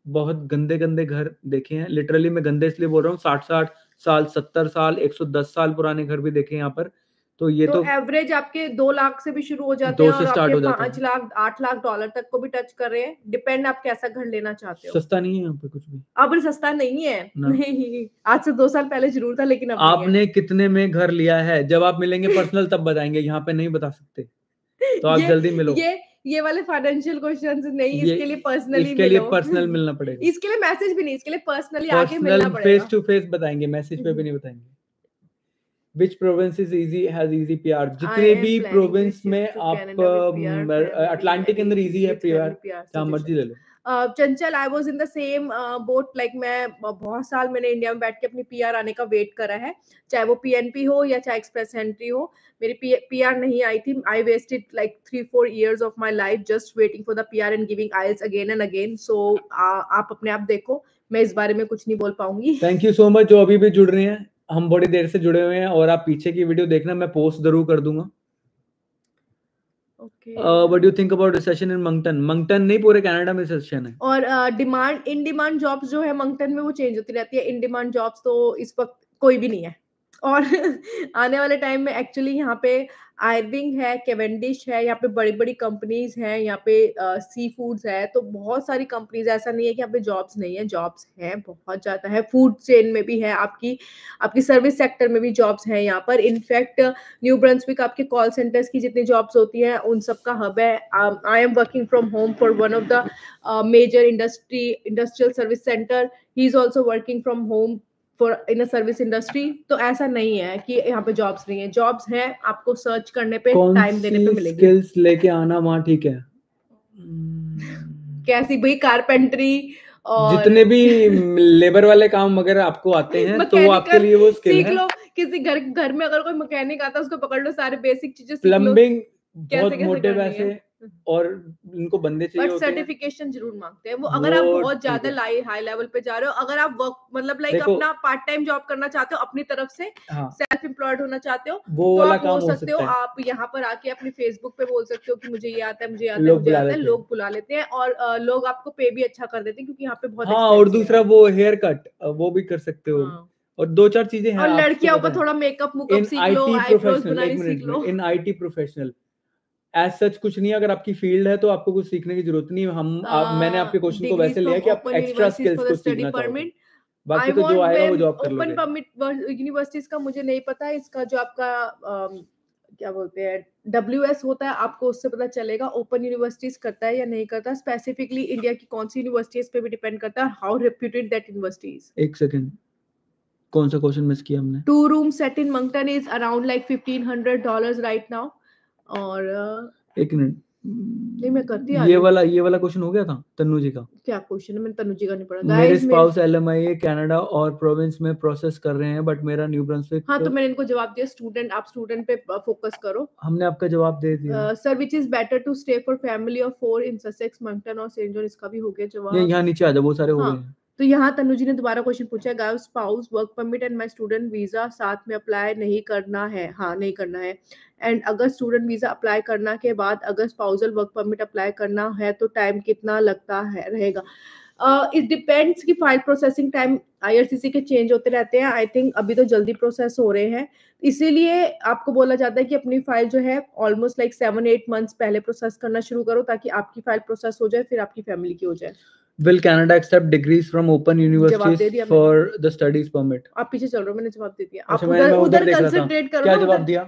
बहुत गंदे गंदे घर देखे हैं। लिटरली मैं गंदे इसलिए बोल रहा हूँ, 60 साल, 70 साल, 110 साल पुराने घर भी देखे हैं यहाँ पर। तो ये तो एवरेज आपके 2 लाख से भी शुरू हो जाते 2 हैं से और स्टार्ट आपके हो जाता 5 है। लाख 8 लाख डॉलर तक को भी टच कर रहे हैं। डिपेंड आप कैसा घर लेना चाहते हो। सस्ता नहीं है यहाँ पे कुछ भी अब सस्ता नहीं है ना। नहीं, आज से 2 साल पहले जरूर था लेकिन अब नहीं है। आपने कितने में घर लिया है? जब आप मिलेंगे पर्सनल तब बताएंगे, यहाँ पे नहीं बता सकते। तो आप जल्दी मिलो। ये वाले फाइनेंशियल क्वेश्चंस नहीं, ये इसके लिए पर्सनली इसके लिए मिलो। पर्सनल मिलना पड़ेगा। इसके लिए मैसेज भी नहीं, इसके लिए पर्सनली आके पर्सनल मिलना फेस पड़ेगा। टू फेस बताएंगे, मैसेज पे भी नहीं बताएंगे। Which province is easy has easy PR? I जितने am भी planning to प्रोविंस shift में to आप Canada with PR family Atlantic के and अंदर easy इजी है with PR, family PR जहाँ मर्जी suggestion. ले लो। चंचल, I was in the same boat, like मैं बहुत साल मैंने इंडिया में बैठ के अपनी पीआर आने का वेट करा है, चाहे वो पीएनपी हो या चाहे एक्सप्रेस एंट्री हो। मेरी पीआर नहीं आई थी। I wasted like 3-4 years of my life just waiting for the PR and giving IELTS again and again. So आप अपने आप देखो, मैं इस बारे में कुछ नहीं बोल पाऊंगी। थैंक यू सो मच जो अभी भी जुड़ रहे हैं, हम बड़ी देर से जुड़े हुए हैं, और आप पीछे की वीडियो देखना, मैं पोस्ट जरूर कर दूंगा। What do you think about recession in Moncton? Moncton नहीं, पूरे कनाडा में रिसेशन है। और डिमांड इन डिमांड जॉब्स जो है मंगटन में वो चेंज होती रहती है। इन डिमांड जॉब्स तो इस वक्त कोई भी नहीं है। और आने वाले टाइम में एक्चुअली यहाँ पे आयरविंग है, केवेंडिश है, यहाँ पे बड़ी बड़ी कंपनीज हैं, यहाँ पे सी फूड्स है, तो बहुत सारी कंपनीज, ऐसा नहीं है कि यहाँ पे जॉब्स नहीं है, जॉब्स हैं बहुत ज्यादा है। फूड चेन में भी है, आपकी आपकी सर्विस सेक्टर में भी जॉब्स हैं यहाँ पर। इनफैक्ट न्यू ब्रंसविक आपके कॉल सेंटर्स की जितनी जॉब्स होती हैं उन सब का हब है। I am working from home for one of the major industrial service centre. He is also working from home for in a service industry. तो ऐसा नहीं है कि यहाँ पे जॉब्स नहीं है, जॉब्स हैं, आपको सर्च करने पे, टाइम देने पे मिलेगी। स्किल्स लेके आना वहाँ ठीक है। कैसी भाई? कारपेंट्री और जितने भी लेबर वाले काम अगर आपको आते हैं तो आपके लिए वो स्किल सीख है। लो। किसी घर में अगर कोई मैकेनिक आता है उसको पकड़ लो, सारे बेसिक चीजें सीख लो। प्लम्बिंग बहुत कैसे मोटे करनी पैसे है। और इनको बंदे चाहिए बट होते हैं। सर्टिफिकेशन जरूर मांगते हैं वो, अगर आप बहुत ठीक ज्यादा है। हाई लेवल पे जा रहे हो। अगर आप वर्क मतलब लाइक देखो, अपना पार्ट टाइम जॉब करना चाहते हो अपनी तरफ से, हाँ, सेल्फ एम्प्लॉयड होना चाहते हो, वो तो वाला आप काम हो हो सकते हो। सकता है। आप यहाँ पर आके अपने फेसबुक पे बोल सकते हो कि मुझे ये आता है, मुझे आता है, लोग मुझे बुला आता है। लेते हैं। लोग बुला लेते हैं और लोग आपको पे भी अच्छा कर देते हैं क्योंकि यहाँ पे बहुत हाँ, और expensive दूसरा है। वो हेयर कट वो भी कर सकते हो। हाँ। और 2-4 चीजें हैं और आपको लड़कियां पता ऊपर है। थोड़ा मेकअप मुकअप इन सीख लो, आईटी आईब्रोज प्रोफेशनल, बनानी सीख लो। In IT professional as such कुछ नहीं है। अगर आपकी फील्ड है तो आपको कुछ सीखने की जरूरत नहीं है। मैंने आपके क्वेश्चन को डिग्रीज वैसे लिया फ्रॉम कि आप open extra universities skills for the को स्टडी सीखना चाहोगे, परमिट। बाकी आई तो जो वांट आएगा वो मैम जॉब कर ओपन लोगे। परमिट यूनिवर्सिटीज का मुझे नहीं पता। इसका जो आपका क्या बोलते हैं WS होता है, आपको उससे पता चलेगा ओपन यूनिवर्सिटीज करता है या नहीं करता। स्पेसिफिकली इंडिया की कौन सी यूनिवर्सिटीज पे भी डिपेंड करता है, how reputed that university is. एक सेकंड, कौन सा क्वेश्चन मिस किया हमने? 2 room set in Moncton is around like $1,500 right now। और एक मिनट, नहीं, मैं करती आ ये रही हूँ। वाला क्वेश्चन हो गया था तन्नू जी का। क्या क्वेश्चन है? मैंने तनु जी का नहीं पढ़ा मेरे गाइस। स्पाउस LMIA कनाडा और प्रोविंस में प्रोसेस कर रहे हैं, बट मेरा न्यू ब्रंसविक। हाँ, तो मैंने इनको जवाब दिया। स्टूडेंट, आप स्टूडेंट पे फोकस करो। हमने आपका जवाब दे दिया। Sir which is better to stay for family of 4 in Sussex, Moncton और सेंट जॉन? इसका भी हो गया ये जवाब। यहाँ नीचे आ जाओ, वो सारे हो गए हाँ, हैं। तो यहाँ तनु जी ने दोबारा क्वेश्चन पूछा है। Guys, spouse work permit and my student visa साथ में अप्लाई नहीं करना है? हाँ, नहीं करना है। एंड अगर स्टूडेंट वीजा अप्लाई करना के बाद अगर स्पाउसल वर्क परमिट अप्लाई करना है तो टाइम कितना लगता है रहेगा? इट डिपेंड्स कि फाइल प्रोसेसिंग टाइम IRCC के चेंज होते रहते हैं। आई थिंक अभी तो जल्दी प्रोसेस हो रहे हैं, इसीलिए आपको बोला जाता है कि अपनी फाइल जो है ऑलमोस्ट लाइक 7-8 मंथ्स पहले प्रोसेस करना शुरू करो ताकि आपकी फाइल प्रोसेस हो जाए, फिर आपकी फैमिली की हो जाए। Will Canada accept degrees from open universities for the studies permit? आप पीछे चल रहे हो, मैंने जवाब दे दिया। अच्छा, आप मैं उधर देख रहा था। कंसंट्रेट करो क्या ना। जवाब दिया?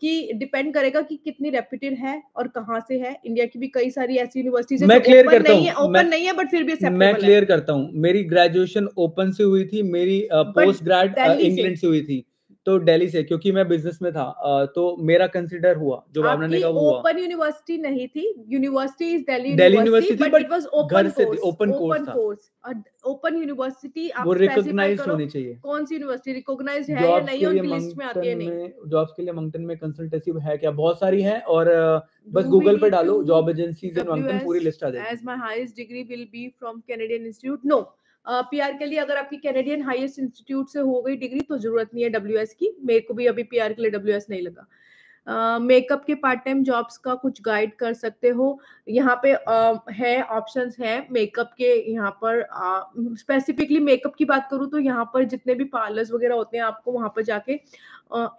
कि डिपेंड करेगा कि कितनी रेप्यूटेड है और कहाँ से है। इंडिया की भी कई सारी ऐसी यूनिवर्सिटीज है मैं जो क्लियर ओपन करता नहीं है, हूँ। ओपन नहीं है बट फिर भी मैं एक्सेप्टेबल है। क्लियर करता हूँ, मेरी ग्रेजुएशन ओपन से हुई थी, मेरी पोस्ट ग्रेड दिल्ली से। इंग्लैंड से हुई थी, तो दिल्ली से, क्योंकि मैं बिजनेस में था। तो मेरा कंसिडर हुआ, जो भावना ने आपकी कहा वो हुआ। ओपन यूनिवर्सिटी नहीं थी, university is Delhi Delhi university, university, but it was open घर से कोर्स। ओपन कोर्स था। ओपन यूनिवर्सिटी आप वो स्पेसिफाई रिकॉग्नाइज्ड करो होनी चाहिए। कौन सी यूनिवर्सिटी रिकॉग्नाइज्ड है या जॉब्स नहीं के है, लिए उनकी लिस्ट में आती है नहीं। जॉब्स के लिए मंगटन में कंसल्टेंसी है क्या? बहुत सारी हैं, और बस Do we गूगल पे need डालो to जॉब एजेंसीज इन मंगटन, पूरी लिस्ट आ जाएगी। as my highest degree will be from Canadian Institute? No। PR के लिए अगर आपकी कैनेडियन हाईएस्ट इंस्टीट्यूट से हो गई डिग्री तो जरूरत नहीं है WS की। मेरे को भी अभी PR के लिए WS नहीं लगा। मेकअप के पार्ट टाइम जॉब्स का कुछ गाइड कर सकते हो? यहाँ पे है, ऑप्शंस हैं मेकअप के। यहाँ पर स्पेसिफिकली मेकअप की बात करूँ तो यहाँ पर जितने भी पार्लर्स वगैरह होते हैं, आपको वहाँ पर जाके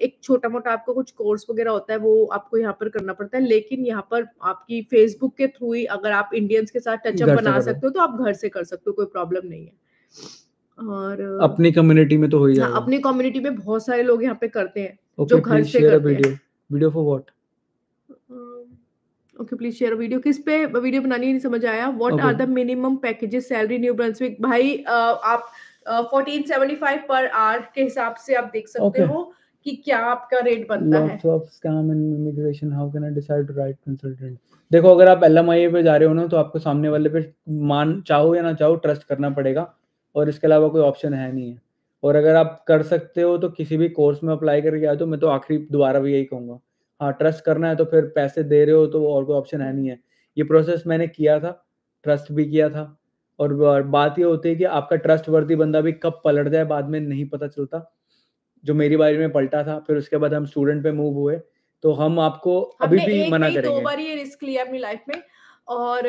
एक छोटा मोटा आपको कुछ कोर्स वगैरह होता है, वो आपको यहाँ पर करना पड़ता है। लेकिन यहाँ पर आपकी फेसबुक के थ्रू ही अगर आप इंडियंस के साथ टचअप घर से बना करो, सकते हो तो आप घर से कर सकते हो, कोई प्रॉब्लम नहीं है। और अपनी कम्युनिटी में तो हो ही हाँ, जाएगा। अपनी कम्युनिटी में बहुत सारे लोग यहाँ पे करते हैं जो ओके, घर प्लीज से शेयर अ करते हैं। Video. Video for what? Okay, please share video. किस पे वीडियो बनानी है, नहीं समझ आया। What are okay, the minimum packages salary New Brunswick? भाई आप 1475 पर आवर के हिसाब से आप देख सकते ओके। हो कि क्या आपका रेट बनता है। Lots of scam in immigration, how can I decide to right consultant? देखो, अगर आप LMIA पे जा रहे हो ना, तो आपको सामने वाले पे मान चाहो या ना चाहो ट्रस्ट करना पड़ेगा, और इसके अलावा कोई ऑप्शन है नहीं है। और अगर आप कर सकते हो तो किसी भी कोर्स में अप्लाई करके आए, तो मैं तो आखिरी दोबारा भी यही कहूँगा, हाँ ट्रस्ट करना है तो फिर पैसे दे रहे हो तो और कोई ऑप्शन है नहीं है। ये प्रोसेस मैंने किया था, ट्रस्ट भी किया था, और बात ये होती है कि आपका ट्रस्ट वर्दी बंदा भी कब पलट जाए बाद में नहीं पता चलता। जो मेरी बारी में पलटा था, फिर उसके बाद हम स्टूडेंट पे मूव हुए, तो हम आपको अभी हमने भी एक मना नहीं 2 करेंगे। बार ये रिस्क लिया अपनी लाइफ में। और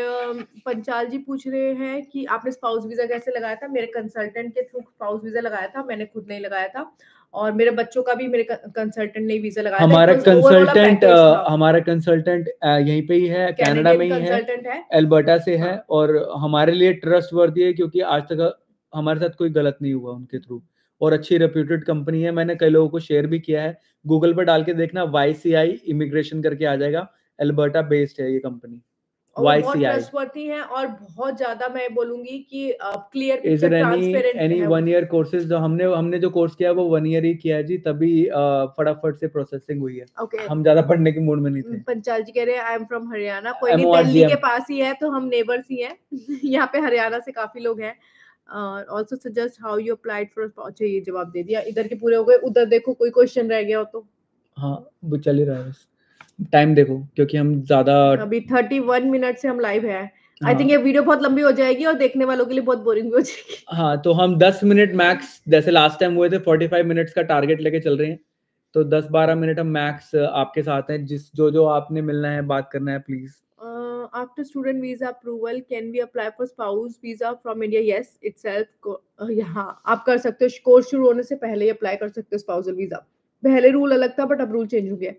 पंचाल जी पूछ रहे हैं कि आपने स्पाउस वीजा कैसे लगाया था? मेरे कंसल्टेंट के थ्रू स्पाउस वीजा लगाया था, मैंने खुद नहीं लगाया था। और मेरे बच्चों का भी मेरे कंसल्टेंट ने वीजा लगाया था। हमारा It was overall a consultant package था। हमारा कंसल्टेंट यहीं पे ही है, कनाडा में कैनेडियन ही है, कंसल्टेंट है। एल्बर्टा से है, हाँ। और हमारे लिए ट्रस्ट वर्दी है क्योंकि आज तक हमारे साथ कोई गलत नहीं हुआ उनके थ्रू, और अच्छी रेप्यूटेड कंपनी है। मैंने कई लोगों को शेयर भी किया है, गूगल पर डाल के देखना, YCI इमिग्रेशन करके आ जाएगा, एल्बर्टा बेस्ड है ये कंपनी, और वो बहुत YCI। ट्रस्टवर्दी है और बहुत ज्यादा मैं बोलूंगी कि clear is picture, there transparent any है वो। 1 ईयर कोर्सेज? जो हमने जो कोर्स किया है वो 1 ईयर ही किया है जी, तभी फटाफट से प्रोसेसिंग हुई है। ओके। हम ज्यादा पढ़ने के मूड में नहीं थे। पंचाल जी कह रहे हैं आई एम फ्रॉम हरियाणा। कोई नहीं, MORGM। दिल्ली के पास ही है तो हम नेबर्स ही हैं। यहाँ पे हरियाणा से काफी लोग हैं। Also suggest how you applied for. अच्छा, ये जवाब दे दिया, इधर के पूरे हो गए। उधर देखो कोई क्वेश्चन रह गया हो तो। हाँ, वो चल ही रहा है बस। टाइम देखो, क्योंकि हम ज्यादा, अभी 31 मिनट से हम लाइव है। आई थिंक हाँ ये वीडियो बहुत लंबी हो जाएगी और देखने वालों के लिए बहुत बोरिंग भी हो जाएगी। हाँ, तो हम 10 मिनट मैक्स, जैसे लास्ट टाइम हुए थे 45 मिनट्स का टारगेट लेके चल रहे हैं, तो 10-12 मिनट हम मैक्स आपके साथ हैं। जो आपने मिलना है, बात करना है, please. After student visa approval, can we apply for spouse visa from India? Yes, itself. यहाँ आप कर सकते हो, कोर्स शुरू होने से पहले ही अप्लाई कर सकते हो स्पाउसल वीजा। पहले रूल अलग था बट अब रूल चेंज हो गया।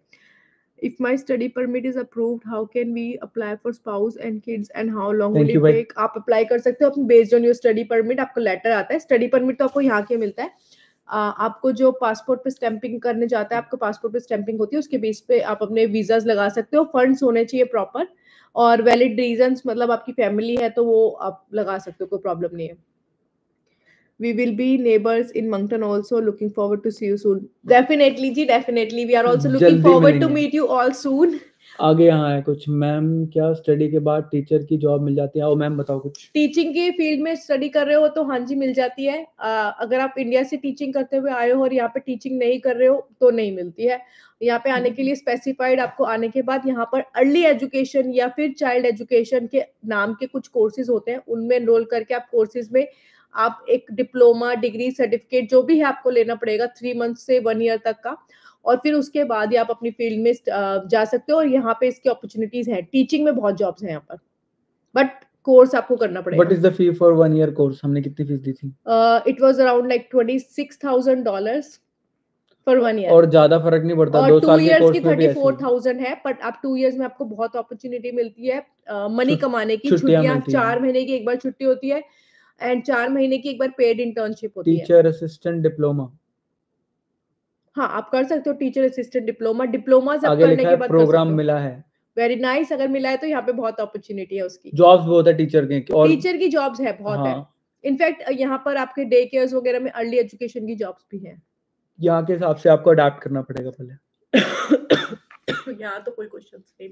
If my study permit is approved, how can we apply for spouse and kids and how long will thank you it भाई। take? आप अप्लाई कर सकते हो based on your study permit. आपको लेटर आता है, स्टडी परमिट तो आपको यहाँ के मिलता है। आपको जो पासपोर्ट पे स्टैंपिंग करने जाता है, आपको पासपोर्ट पे स्टैंपिंग होती है, उसके बेस पे आप अपने वीजाज लगा सकते हो। फंड्स होने चाहिए प्रॉपर और वैलिड रीजंस, मतलब आपकी फैमिली है तो वो आप लगा सकते हो, कोई प्रॉब्लम नहीं है। We will be neighbors in Moncton also. Looking forward to see you soon. Definitely ji, definitely. We are also looking जल्दी forward to मिलेंगे। meet you all soon. आगे यहाँ है कुछ, मैम क्या स्टडी के बाद टीचर की जॉब मिल जाती है? आओ मैम, बताओ कुछ। टीचिंग की फील्ड में स्टडी कर रहे हो तो हाँ जी मिल जाती है। अगर आप इंडिया से टीचिंग करते हुए आए हो और यहाँ पे टीचिंग नहीं कर रहे हो तो नहीं मिलती है। यहाँ पे आने के लिए स्पेसिफाइड, आपको आने के बाद यहाँ पर अर्ली एजुकेशन या फिर चाइल्ड एजुकेशन के नाम के कुछ कोर्सेज होते हैं, उनमें एनरोल करके आप कोर्सेज में आप एक डिप्लोमा, डिग्री, सर्टिफिकेट जो भी है आपको लेना पड़ेगा 3 मंथ से 1 ईयर तक का। और फिर उसके बाद ही आप अपनी फील्ड में जा सकते हो और यहाँ पे इसकी अपॉर्चुनिटीज है। टीचिंग में बहुत जॉब्स हैं यहाँ पर, बट कोर्स आपको करना पड़ेगा। What is the fee for 1 year course? हमने कितनी फीस दी थी? It was around like $26,000 for 1 year। और ज्यादा फर्क नहीं पड़ता, और 2 2 साल के years कोर्स की में भी ऐसे ही। 34,000 है, बट आप 2 years में आपको बहुत अपॉर्चुनिटी मिलती है मनी कमाने की। छुट्टियां छुट्टियां मिलती हैं। 4 महीने की एक बार छुट्टी होती है एंड 4 महीने की एक बार पेड इंटर्नशिप होती है। टीचर असिस्टेंट डिप्लोमा, हाँ आप कर सकते हो टीचर असिस्टेंट डिप्लोमा। डिप्लोमा जब आगे करने लिखा के है बाद कर प्रोग्राम सकते हो। मिला है। Very nice. अगर मिला है तो यहाँ पे बहुत अपॉर्चुनिटी है उसकी। जॉब्स बहुत है टीचर के, और टीचर की जॉब्स है, बहुत है। हाँ, इनफैक्ट यहाँ पर आपके डे केयर्स वगैरह में अर्ली एजुकेशन की जॉब्स भी हैं। यहाँ के हिसाब से आपको अडेप्ट करना पड़ेगा पहले। यहाँ तो कोई क्वेश्चन नहीं।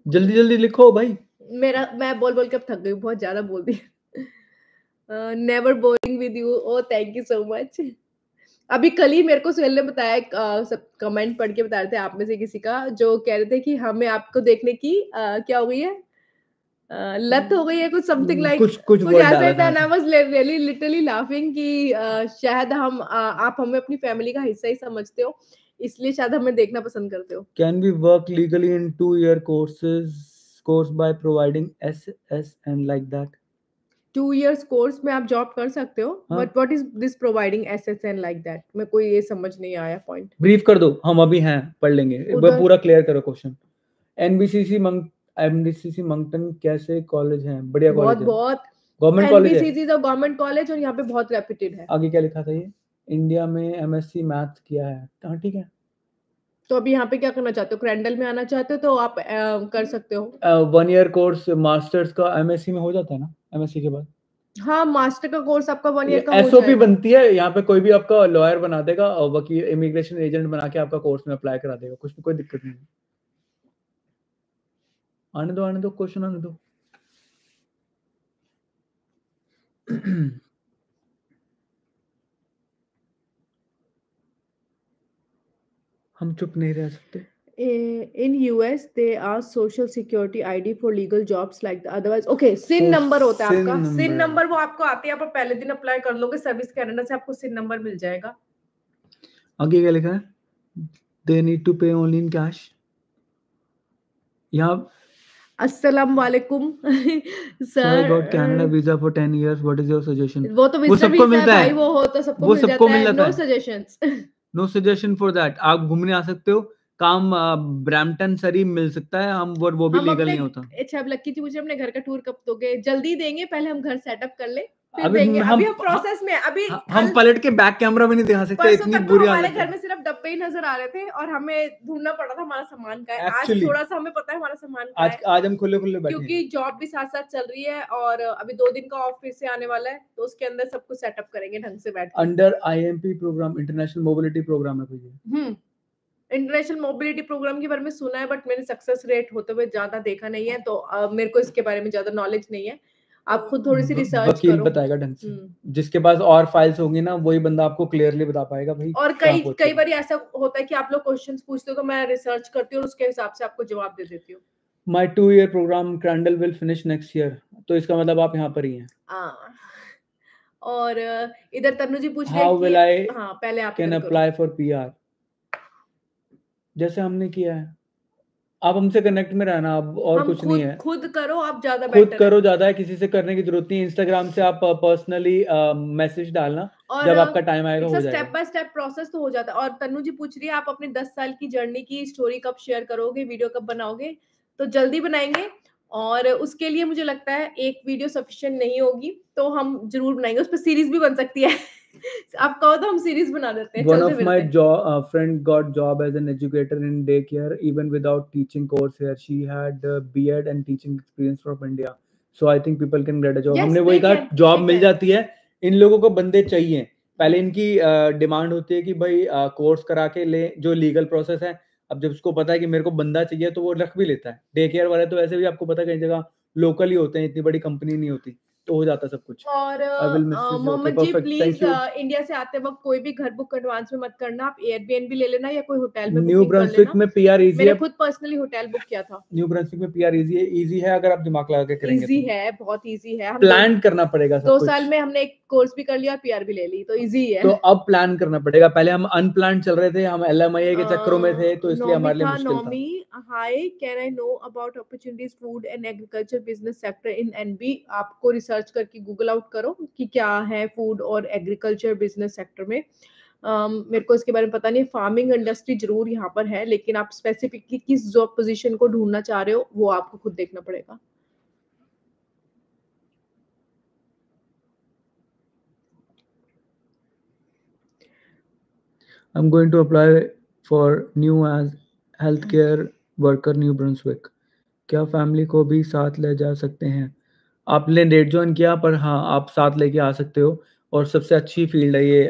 जल्दी जल्दी लिखो भाई। मैं बोल बोल के अब थक गई, बहुत ज्यादा बोल दी। Never boring with you. Oh thank you so much. अभी कल ही मेरे को सुहेल ने बताया, सब कमेंट पढ़ के बता रहे थे आप में से किसी का, जो कह रहे थे कि हमें आपको देखने की क्या हो गई है, लत हो गई है कुछ समथिंग लाइक कुछ वर्ड ऐसा डाला था था and I was really literally laughing कि शायद आप हमें अपनी फैमिली का हिस्सा ही समझते हो, इसलिए शायद हमें देखना पसंद करते हो। Can we work legally in 2-year course by providing SSN like that? 2 years course में आप जॉब कर सकते हो, हाँ but what is this providing SSN like that? मैं कोई ये समझ नहीं आया पॉइंट। ब्रीफ कर दो, हम अभी हैं पढ़ लेंगे, उधर पूरा क्लियर करो क्वेश्चन। एनबीसीसी मंगटन कैसे कॉलेज है? बढ़िया बहुत कॉलेज है, बहुत गवर्नमेंट कॉलेज है। एनबीसीसी तो गवर्नमेंट कॉलेज और यहाँ पे बहुत रेप्यूटेड है। आगे क्या लिखा था ये? इंडिया में एमएससी मैथ किया है। हाँ ठीक है। तो अभी यहाँ पे क्या करना चाहते हो? क्रैंडल में आना चाहते हो तो आप कर सकते हो। 1 ईयर कोर्स मास्टर्स का एमएससी में हो जाता है ना, एमएससी के बाद? हाँ, मास्टर का कोर्स आपका 1 ईयर का हो एसओपी जाएगा। बनती है यहाँ पे, कोई भी आपका लॉयर बना देगा और वकील इमिग्रेशन एजेंट बना के आपका कोर्स में अप्लाई करा देगा, कुछ कोई दिक्कत नहीं है। आने दो क्वेश्चन आने दो। हम चुप नहीं रह सकते। In US they ask social security ID for legal jobs like the otherwise okay SIN So, number होता है SIN आपका। SIN number। नंबर वो आपको आते हैं, आप पहले दिन अप्लाई कर लोगे सर्विस कैनेडा से, आपको SIN नंबर मिल जाएगा। आगे क्या लिखा है? They need to pay only in cash। यहाँ अस्सलाम वालेकुम So I got Canada sir. visa for 10 years. What is your suggestion? वो तो वो विजिटर सबको वीजा है मिलता भाई, है, वो हो तो सबको वो मिल सबको जाता मिल है। जाता नो है। Suggestions. No suggestion for that. आप घूमने आ सकते हो, काम ब्रैम्पटन सरी मिल सकता है, हम वो भी हम लीगल अपने नहीं होता। अच्छा, अब लक्की जी मुझे अपने घर का टूर कब दोगे? जल्दी देंगे, पहले हम घर सेटअप कर ले फिर अभी देंगे। हम अभी हम प्रोसेस में हैं, अभी हम पलट के बैक कैमरा भी नहीं दिखा सकते, परसों इतनी तक तो बुरी हमारे हालत है। घर में सिर्फ डब्बे ही नजर आ रहे थे और हमें ढूंढना पड़ा था हमारा सामान का है। आज Actually, थोड़ा सा हमें पता है हमारा सामान का है, आज हम खुले खुले बैठे हैं, क्योंकि जॉब भी साथ साथ चल रही है और अभी 2 दिन का ऑफ फिर से आने वाला है, तो उसके अंदर सब कुछ सेटअप करेंगे ढंग से बैठ के। Under IMP programme, international mobility programme है कोई ये? इंटरनेशनल मोबिलिटी प्रोग्राम के बारे में सुना है, बट मैंने सक्सेस रेट होते हुए ज्यादा देखा नहीं है, तो मेरे को इसके बारे में ज्यादा नॉलेज नहीं है। आप खुद थोड़ी सी रिसर्च वकील करो। बताएगा ढंग से, जिसके पास और फाइल्स होंगी ना वही बंदा आपको क्लियरली बता पाएगा भाई। और कई बार ऐसा होता है कि आप लोग क्वेश्चंस पूछते हो तो मैं रिसर्च करती हूँ और उसके हिसाब से आपको जवाब दे देती हूँ। My 2-year program Crandall will finish next year। तो इसका मतलब आप यहाँ पर ही हैं। और इधर तन्नू जी पूछ रहे How हैं will I कि हाँ पहले आप can apply for PR? जैसे हमने किया है, आप हमसे कनेक्ट में रहना, अब और कुछ नहीं है। खुद करो, आप ज्यादा खुद बेटर करो, ज्यादा है, किसी से करने की जरूरत नहीं है। इंस्टाग्राम से आप पर्सनली मैसेज डालना, जब आपका टाइम आएगा हो जाएगा। स्टेप बाय स्टेप प्रोसेस तो हो जाता है। और तन्नू जी पूछ रही है आप अपने 10 साल की जर्नी की स्टोरी कब शेयर करोगे, वीडियो कब बनाओगे? तो जल्दी बनाएंगे, और उसके लिए मुझे लगता है एक वीडियो सफिशिएंट नहीं होगी, तो हम जरूर बनाएंगे, उस पर सीरीज भी बन सकती है। आप कहो तो हम सीरीज बना देते हैं। One of my friend got job as an educator in daycare even without teaching course here. She had B.Ed and teaching experience from India. So I think people can get a job. Yes, हमने वही कहा, जॉब मिल जाती है। इन लोगों को बंदे चाहिए, पहले इनकी डिमांड होती है कि भाई कोर्स करा के ले, जो लीगल प्रोसेस है। अब जब उसको पता है कि मेरे को बंदा चाहिए तो वो रख भी लेता है। डे केयर वाले तो वैसे भी आपको पता है कई जगह लोकल ही होते हैं, इतनी बड़ी कंपनी नहीं होती, तो हो जाता सब कुछ। और मोहम्मद जी प्लीज इंडिया से आते वक्त कोई भी घर बुक एडवांस में मत करना, आप एयरबीएनबी ले लेना या कोई होटल में न्यू ब्रंसविक में पीआर इजी है। मैंने खुद पर्सनली होटल बुक किया था। न्यू ब्रंसविक में पीआर इजी है अगर आप दिमाग लगा के करेंगे। इजी है, बहुत इजी है। प्लान करना पड़ेगा सब कुछ। 2 साल में हमने एक कोर्स भी कर लिया और पीआर भी ले ली, तो इजी है। तो अब प्लान करना पड़ेगा, पहले हम अनप्लान चल रहे थे, हम एलएमआईए के चक्करों में थे, तो इसलिए हमारे लिए मुश्किल था। Hi, can I know about opportunities food and agriculture business sector in NB? आपको रिसर्च करके गूगल आउट करो कि क्या है फूड और एग्रीकल्चर बिजनेस सेक्टर में। मेरे को इसके बारे में पता नहीं। फार्मिंग इंडस्ट्री जरूर यहाँ पर है, लेकिन आप स्पेसिफिकली किस जॉब पोजीशन को ढूंढना चाह रहे हो वो आपको खुद देखना पड़ेगा। I'm going to apply for new as healthcare worker New Brunswick। क्या फैमिली को भी साथ ले जा सकते हैं? आपने डेट ज्वाइन किया, पर हाँ आप साथ लेके आ सकते हो, और सबसे अच्छी फील्ड है ये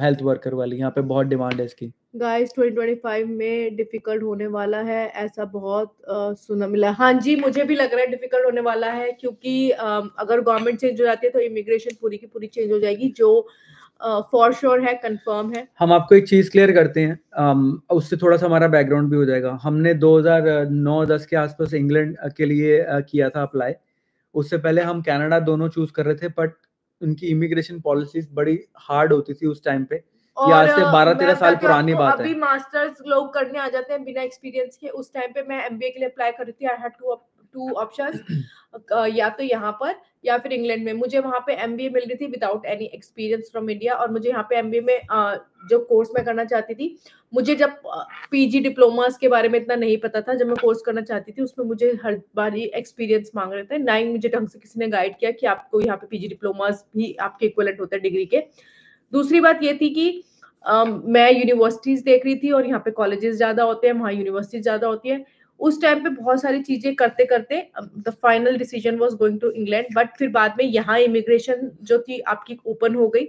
हेल्थ वर्कर वाली, यहाँ पे बहुत डिमांड है इसकी। गाइस 2025 में डिफिकल्ट होने वाला है, ऐसा बहुत सुना मिला। हाँ जी, मुझे भी लग रहा है डिफिकल्ट होने वाला है, क्योंकि अगर गवर्नमेंट चेंज हो जाती है तो इमिग्रेशन पूरी की पूरी चेंज हो जाएगी, जो फॉर श्योर है, कंफर्म है। हम आपको एक चीज क्लियर करते हैं, उससे थोड़ा सा हमारा बैकग्राउंड भी हो जाएगा। हमने 2009-10 के आसपास इंग्लैंड के लिए किया था अप्लाई, उससे पहले हम कनाडा दोनों चूज कर रहे थे, बट उनकी इमिग्रेशन पॉलिसीज बड़ी हार्ड होती थी उस टाइम पे। ये आज से 12-13 साल पुरानी बात है। अभी मास्टर्स लोग करने आ जाते हैं बिना एक्सपीरियंस के। उस टाइम पे मैं एमबीए के लिए अप्लाई कर रही थी। आई हैड टू ऑप्शंस, या तो यहाँ पर या फिर इंग्लैंड में। मुझे वहां पे एमबीए मिल रही थी without any experience from India, और मुझे यहाँ पे एमबीए में जो कोर्स मैं करना चाहती थी, मुझे जब पीजी डिप्लोमास के बारे में इतना नहीं पता था, जब मैं कोर्स करना चाहती थी उसमें मुझे हर बार ही एक्सपीरियंस मांग रहे थे। ना ही मुझे ढंग से किसी ने गाइड किया कि आपको यहाँ पे पीजी डिप्लोमास भी आपके इक्विवेलेंट होते हैं डिग्री के। दूसरी बात ये थी कि मैं यूनिवर्सिटीज देख रही थी, और यहाँ पे कॉलेजेस ज्यादा होते हैं, वहाँ यूनिवर्सिटीज ज्यादा होती है। उस टाइम पे बहुत सारी चीजें करते करते the final decision was going to England, but फिर बाद में यहाँ इमिग्रेशन जो थी आपकी ओपन हो गई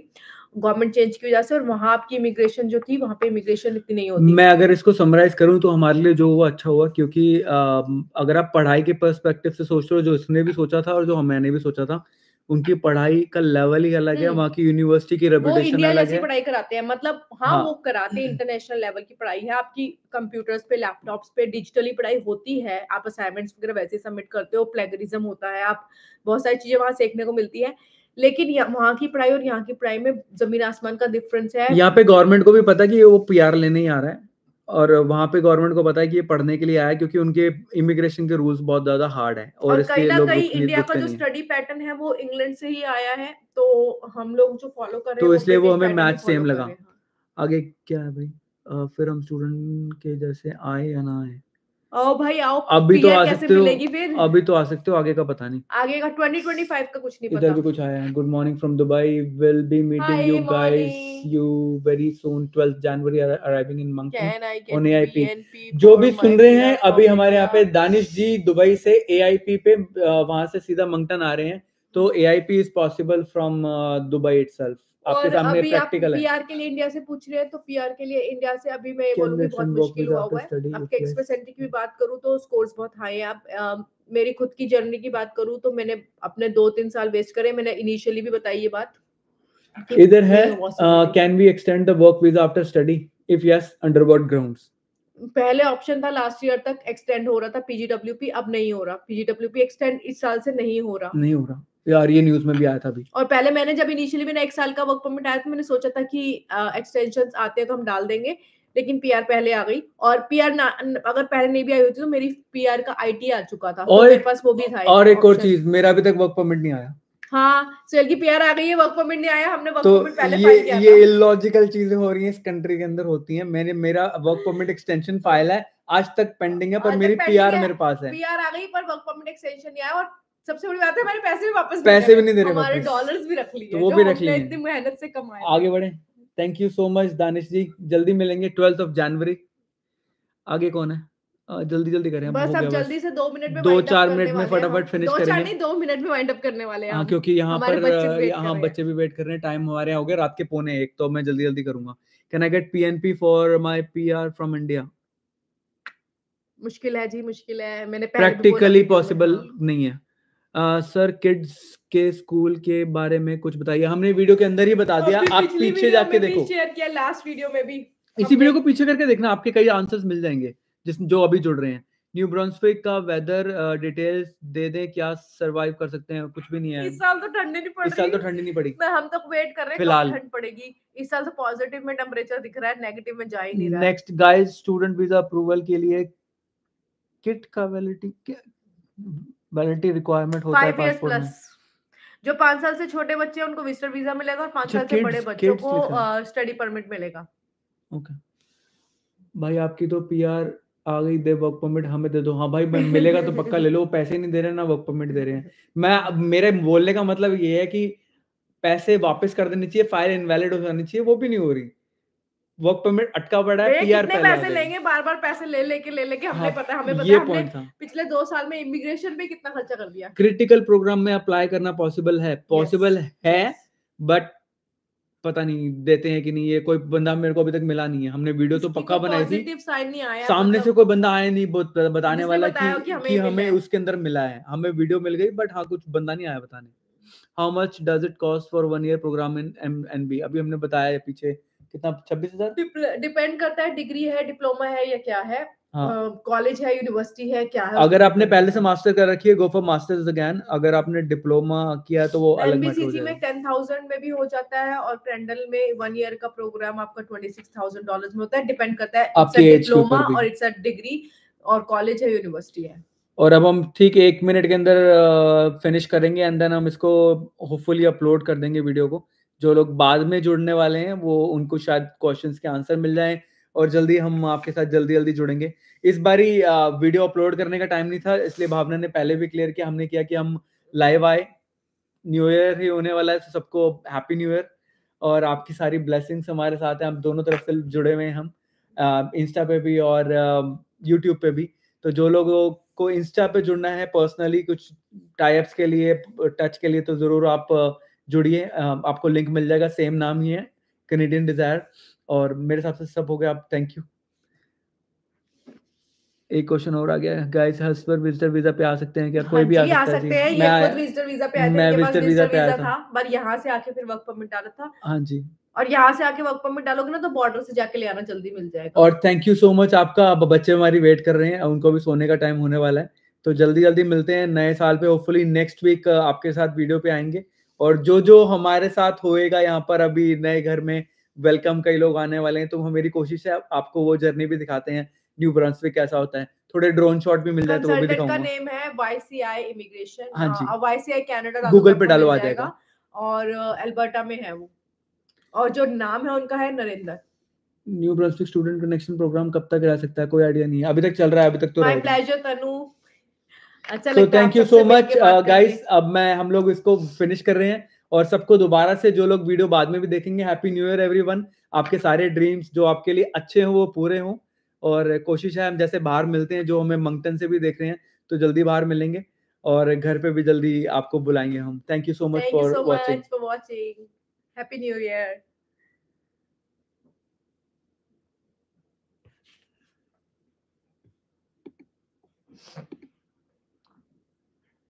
गवर्नमेंट चेंज की वजह से, और वहां आपकी इमिग्रेशन जो थी, वहां पे इमिग्रेशन इतनी नहीं होती। मैं अगर इसको समराइज करूं तो हमारे लिए जो हुआ अच्छा हुआ, क्योंकि अगर आप पढ़ाई के पर्सपेक्टिव से सोचते हो, जो इसने भी सोचा था और जो मैंने भी सोचा था, उनकी पढ़ाई का लेवल ही अलग है, वहाँ की यूनिवर्सिटी की रेपुटेशन अलग है। पढ़ाई कराते हैं, मतलब हाँ, वो कराते हैं, इंटरनेशनल लेवल की पढ़ाई है। आपकी कंप्यूटर्स पे, लैपटॉप्स पे डिजिटली पढ़ाई होती है, आप असाइनमेंट्स वगैरह वैसे सबमिट करते हो, प्लेगरिज्म होता है, आप बहुत सारी चीजें वहां सीखने को मिलती है। लेकिन वहां की पढ़ाई और यहाँ की पढ़ाई में जमीन आसमान का डिफरेंस है। यहाँ पे गवर्नमेंट को भी पता है कि वो पीआर लेने ही आ रहा है, और वहां पे गवर्नमेंट को पता है कि ये पढ़ने के लिए आया है, क्योंकि उनके इमिग्रेशन के रूल्स बहुत ज्यादा हार्ड है, और कहीं ना कहीं इंडिया का जो स्टडी पैटर्न है वो इंग्लैंड से ही आया है, तो हम लोग जो फॉलो कर रहे हैं तो इसलिए वो हमें मैच सेम लगा। आगे क्या है भाई? फिर हम स्टूडेंट के जैसे आए या ना आए? आओ भाई आओ, अभी तो आ कैसे सकते हो, मिलेगी फिर? अभी तो आ सकते हो, आगे का पता नहीं। आगे का 2025 का कुछ नहीं पता। इधर भी कुछ आया है। Good morning from Dubai, will be meeting you guys you very soon, 12th January arriving in monkey on AIP. जो भी सुन रहे हैं, अभी हमारे यहाँ पे दानिश जी दुबई से एआईपी पे वहां से सीधा मंगटन आ रहे हैं, तो AIP is possible from Dubai itself. आपके सामने प्रैक्टिकल है। पीआर के लिए इंडिया से पूछ रहे हैं, तो पीआर के लिए इंडिया से अभी मैं बोलूंगी बहुत मुश्किल हुआ है। आपके एक्सपेंसिटी की भी बात करूं तो स्कोर्स बहुत हाई है। आप मेरी खुद की जर्नी की बात करूं तो मैंने अपने 2-3 साल वेस्ट करे। मैंने इनिशियली भी बताई ये बात। इधर है can we extend the work visa after study, if yes under what grounds? पहले ऑप्शन था लास्ट ईयर तक एक्सटेंड हो रहा था पीजीडब्ल्यूपी, अब नहीं हो रहा। पीजीडब्ल्यूपी एक्सटेंड इस साल से नहीं हो रहा यार, ये न्यूज में भी आया था अभी। और पहले मैंने जब इनिशियली मैंने 1 साल का वर्क परमिट आया था, मैंने सोचा था कि एक्सटेंशंस आते हैं तो हम डाल देंगे, लेकिन पीआर पहले आ गई। और पीआर अगर पहले नहीं भी आई होती तो मेरी पीआर का आईटी आ चुका था, तो मेरे पास वो भी था। और एक और चीज, मेरा अभी तक वर्क परमिट नहीं आया। हाँ, सेल की पीआर आ गई है, वर्क परमिट नहीं आया। हमने वर्क परमिट पहले फाइल किया था। ये इलॉजिकल चीजें हो रही हैं इस कंट्री के अंदर, होती हैं। मेरा वर्क परमिट एक्सटेंशन फाइल है, आज तक पेंडिंग है, पर मेरी पीआर मेरे पास है। पीआर आ गई पर वर्क परमिट एक्सटेंशन नहीं आया, और सबसे बड़ी बात है हमारे पैसे भी वापस भी नहीं दे रहे, हमारे डॉलर्स भी रख लिए, तो वो भी रख लिए, इतनी मेहनत से कमाए। आगे बढ़े। Thank you so much Danish ji, जल्दी मिलेंगे 12th जनवरी। आगे कौन है? जल्दी करें, बस अब जल्दी से 2 मिनट में 2-4 मिनट में फटाफट फिनिश करेंगे। 2 मिनट में वाइंड अप करने वाले हैं। हाँ, क्योंकि यहाँ पर बच्चे भी वेट कर रहे हैं। टाइम हमारे यहाँ हो गया रात के 1:45, तो मैं जल्दी करूंगा। Can I get PNP for my PR from India? मुश्किल है जी, मुश्किल है। मैंने प्रैक्टिकली पॉसिबल नहीं है। सर, किड्स के स्कूल के बारे में कुछ बताइए। हमने वीडियो के अंदर ही बता दिया, आप पीछे जाके देखो, शेयर किया लास्ट वीडियो में भी। इसी वीडियो को पीछे करके देखना, आपके कई आंसर्स मिल जाएंगे जो अभी जुड़ रहे हैं। न्यू ब्रांसविक का वेदर डिटेल्स दे दे, क्या सरवाइव कर सकते हैं? कुछ भी नहीं है इस साल तो ठंडी नहीं पड़ी। हम तो वेट कर रहे हैं फिलहाल ठंड पड़ेगी। इस साल तो पॉजिटिव में टेम्परेचर दिख रहा है, नेगेटिव में जा ही नहीं रहा। Next guys, student visa approval के लिए किट का वैलिडिटी रिक्वायरमेंट होता है पासपोर्ट में। जो 5 साल से छोटे बच्चे हैं उनको विजिटर वीजा मिलेगा, और 5 साल से बड़े बच्चों को स्टडी परमिट मिलेगा। ओके भाई, आपकी तो पीआर आ गई, दे वर्क परमिट हमें दे दो। हाँ भाई, मिलेगा तो पक्का ले लो। पैसे नहीं दे रहे ना वर्क परमिट दे रहे हैं। मेरे बोलने का मतलब ये है कि पैसे वापस कर देने चाहिए, फाइल इनवैलिड हो जानी चाहिए, वो भी नहीं हो रही। वर्क परमिट अटका पड़ा है, पीआर पहले पैसे लेंगे, बार पैसे लेके हमें पता है, ये पॉइंट था। पिछले 2 साल में इमिग्रेशन पे कितना खर्चा कर दिया। क्रिटिकल प्रोग्राम में अप्लाई करना पॉसिबल है, बट पता नहीं देते हैं कि नहीं। ये कोई बंदा मेरे को अभी तक मिला नहीं है। हमने वीडियो तो पक्का बनाई थी, सामने से कोई बंदा आया नहीं बताने वाला कि हमें उसके अंदर मिला है। हमें वीडियो मिल गई, बट हाँ, कुछ बंदा नहीं आया बताने। How much does it cost for 1 year programme in NB? अभी हमने बताया है पीछे कितना 26,000? डिपेंड करता है डिग्री है, डिप्लोमा है या क्या है, हाँ। कॉलेज है, यूनिवर्सिटी है, क्या है। अगर आपने पहले से मास्टर कर रखी है, गो फॉर मास्टर्स अगेन। अगर आपने डिप्लोमा किया है तो वो अलग मैटर हो एमबीसीसी में जाएगा। 10,000 में भी हो जाता है, और क्रेंडल में 1 ईयर का प्रोग्राम आपका $26,000 में होता है। डिपेंड करता है, आपके एज के डिप्लोमा ऊपर भी। और इट्स अ डिग्री, और कॉलेज है, यूनिवर्सिटी है। और अब हम ठीक 1 मिनट के अंदर फिनिश करेंगे एंड देन हम इसको होपफुली अपलोड कर देंगे वीडियो को। जो लोग बाद में जुड़ने वाले हैं वो उनको शायद क्वेश्चंस के आंसर मिल जाएं और जल्दी हम आपके साथ जल्दी जुड़ेंगे। इस बारी वीडियो अपलोड करने का टाइम नहीं था, इसलिए भावना ने पहले भी क्लियर किया, हमने किया कि हम लाइव आए। न्यू ईयर ही होने वाला है, तो सबको हैप्पी न्यू ईयर और आपकी सारी ब्लेसिंग्स हमारे साथ हैं। हम दोनों तरफ से जुड़े हुए हैं, हम इंस्टा पे भी और यूट्यूब पे भी। तो जो लोगों को इंस्टा पे जुड़ना है पर्सनली कुछ टाइप्स के लिए, टच के लिए, तो जरूर आप जुड़िए। आपको लिंक मिल जाएगा, सेम नाम ही है, कैनेडियन डिजायर। और मेरे हिसाब से सब हो गया। आप थैंक यू। एक क्वेश्चन और आ गया, गाइस हर्ष पर विजिटर वीजा पे आ सकते हैं क्या? कोई भी आ हाँ सकता है सकते जी। हैं। ये खुद विजिटर वीजा पे आए थे, मैं इनके पास विजिटर वीजा विजिटर पे आया वीजा था। था, पर यहाँ से आके फिर वर्क परमिट डाला था। हाँ जी। और यहाँ से आके वर्क परमिट डालोगे ना तो बॉर्डर से जाके ले आना, जल्दी मिल जाएगा। और थैंक यू सो मच आपका। अब बच्चे हमारी वेट कर रहे हैं, उनको भी सोने का टाइम होने वाला है। तो जल्दी मिलते हैं नए साल पे। होपफुली नेक्स्ट वीक आपके साथ वीडियो पे आएंगे। और जो हमारे साथ होएगा यहाँ पर अभी नए घर में, वेलकम, कई लोग आने वाले हैं, तो मेरी कोशिश है आपको वो जर्नी भी दिखाते हैं, न्यू ब्रंसविक कैसा होता है। थोड़े ड्रोन शॉट भी मिल जाए तो वो भी कंसल्टेंट का दिखाऊंगा। नेम है YCI इमिग्रेशन। हाँ जी, YCI कनाडा डालोगे गूगल पे आपको डालो मिल आ जाएगा। जाएगा। और अल्बर्टा में है वो, और जो नाम है उनका है Narendra. New Brunswick student connection programme कब तक रह सकता है? कोई आइडिया नहीं है, अभी तक चल रहा है, अभी तक तो माय रहेगा। प्लेजर तनु। अच्छा सो लगता है आप थैंक यू सबसे सो मच मिलके बात करके। गाइस। अब हम लोग इसको फिनिश कर रहे हैं। और सबको दोबारा से, जो लोग वीडियो बाद में भी देखेंगे, हैप्पी न्यू ईयर एवरीवन। आपके सारे ड्रीम्स जो आपके लिए अच्छे हों वो पूरे हों। और कोशिश है हम जैसे बाहर मिलते हैं, जो हमें मंगटन से भी देख रहे हैं, तो जल्दी बाहर मिलेंगे और घर पे भी जल्दी आपको बुलाएंगे हम। Thank you so much thank you for so watching. Much for watching. Happy new year.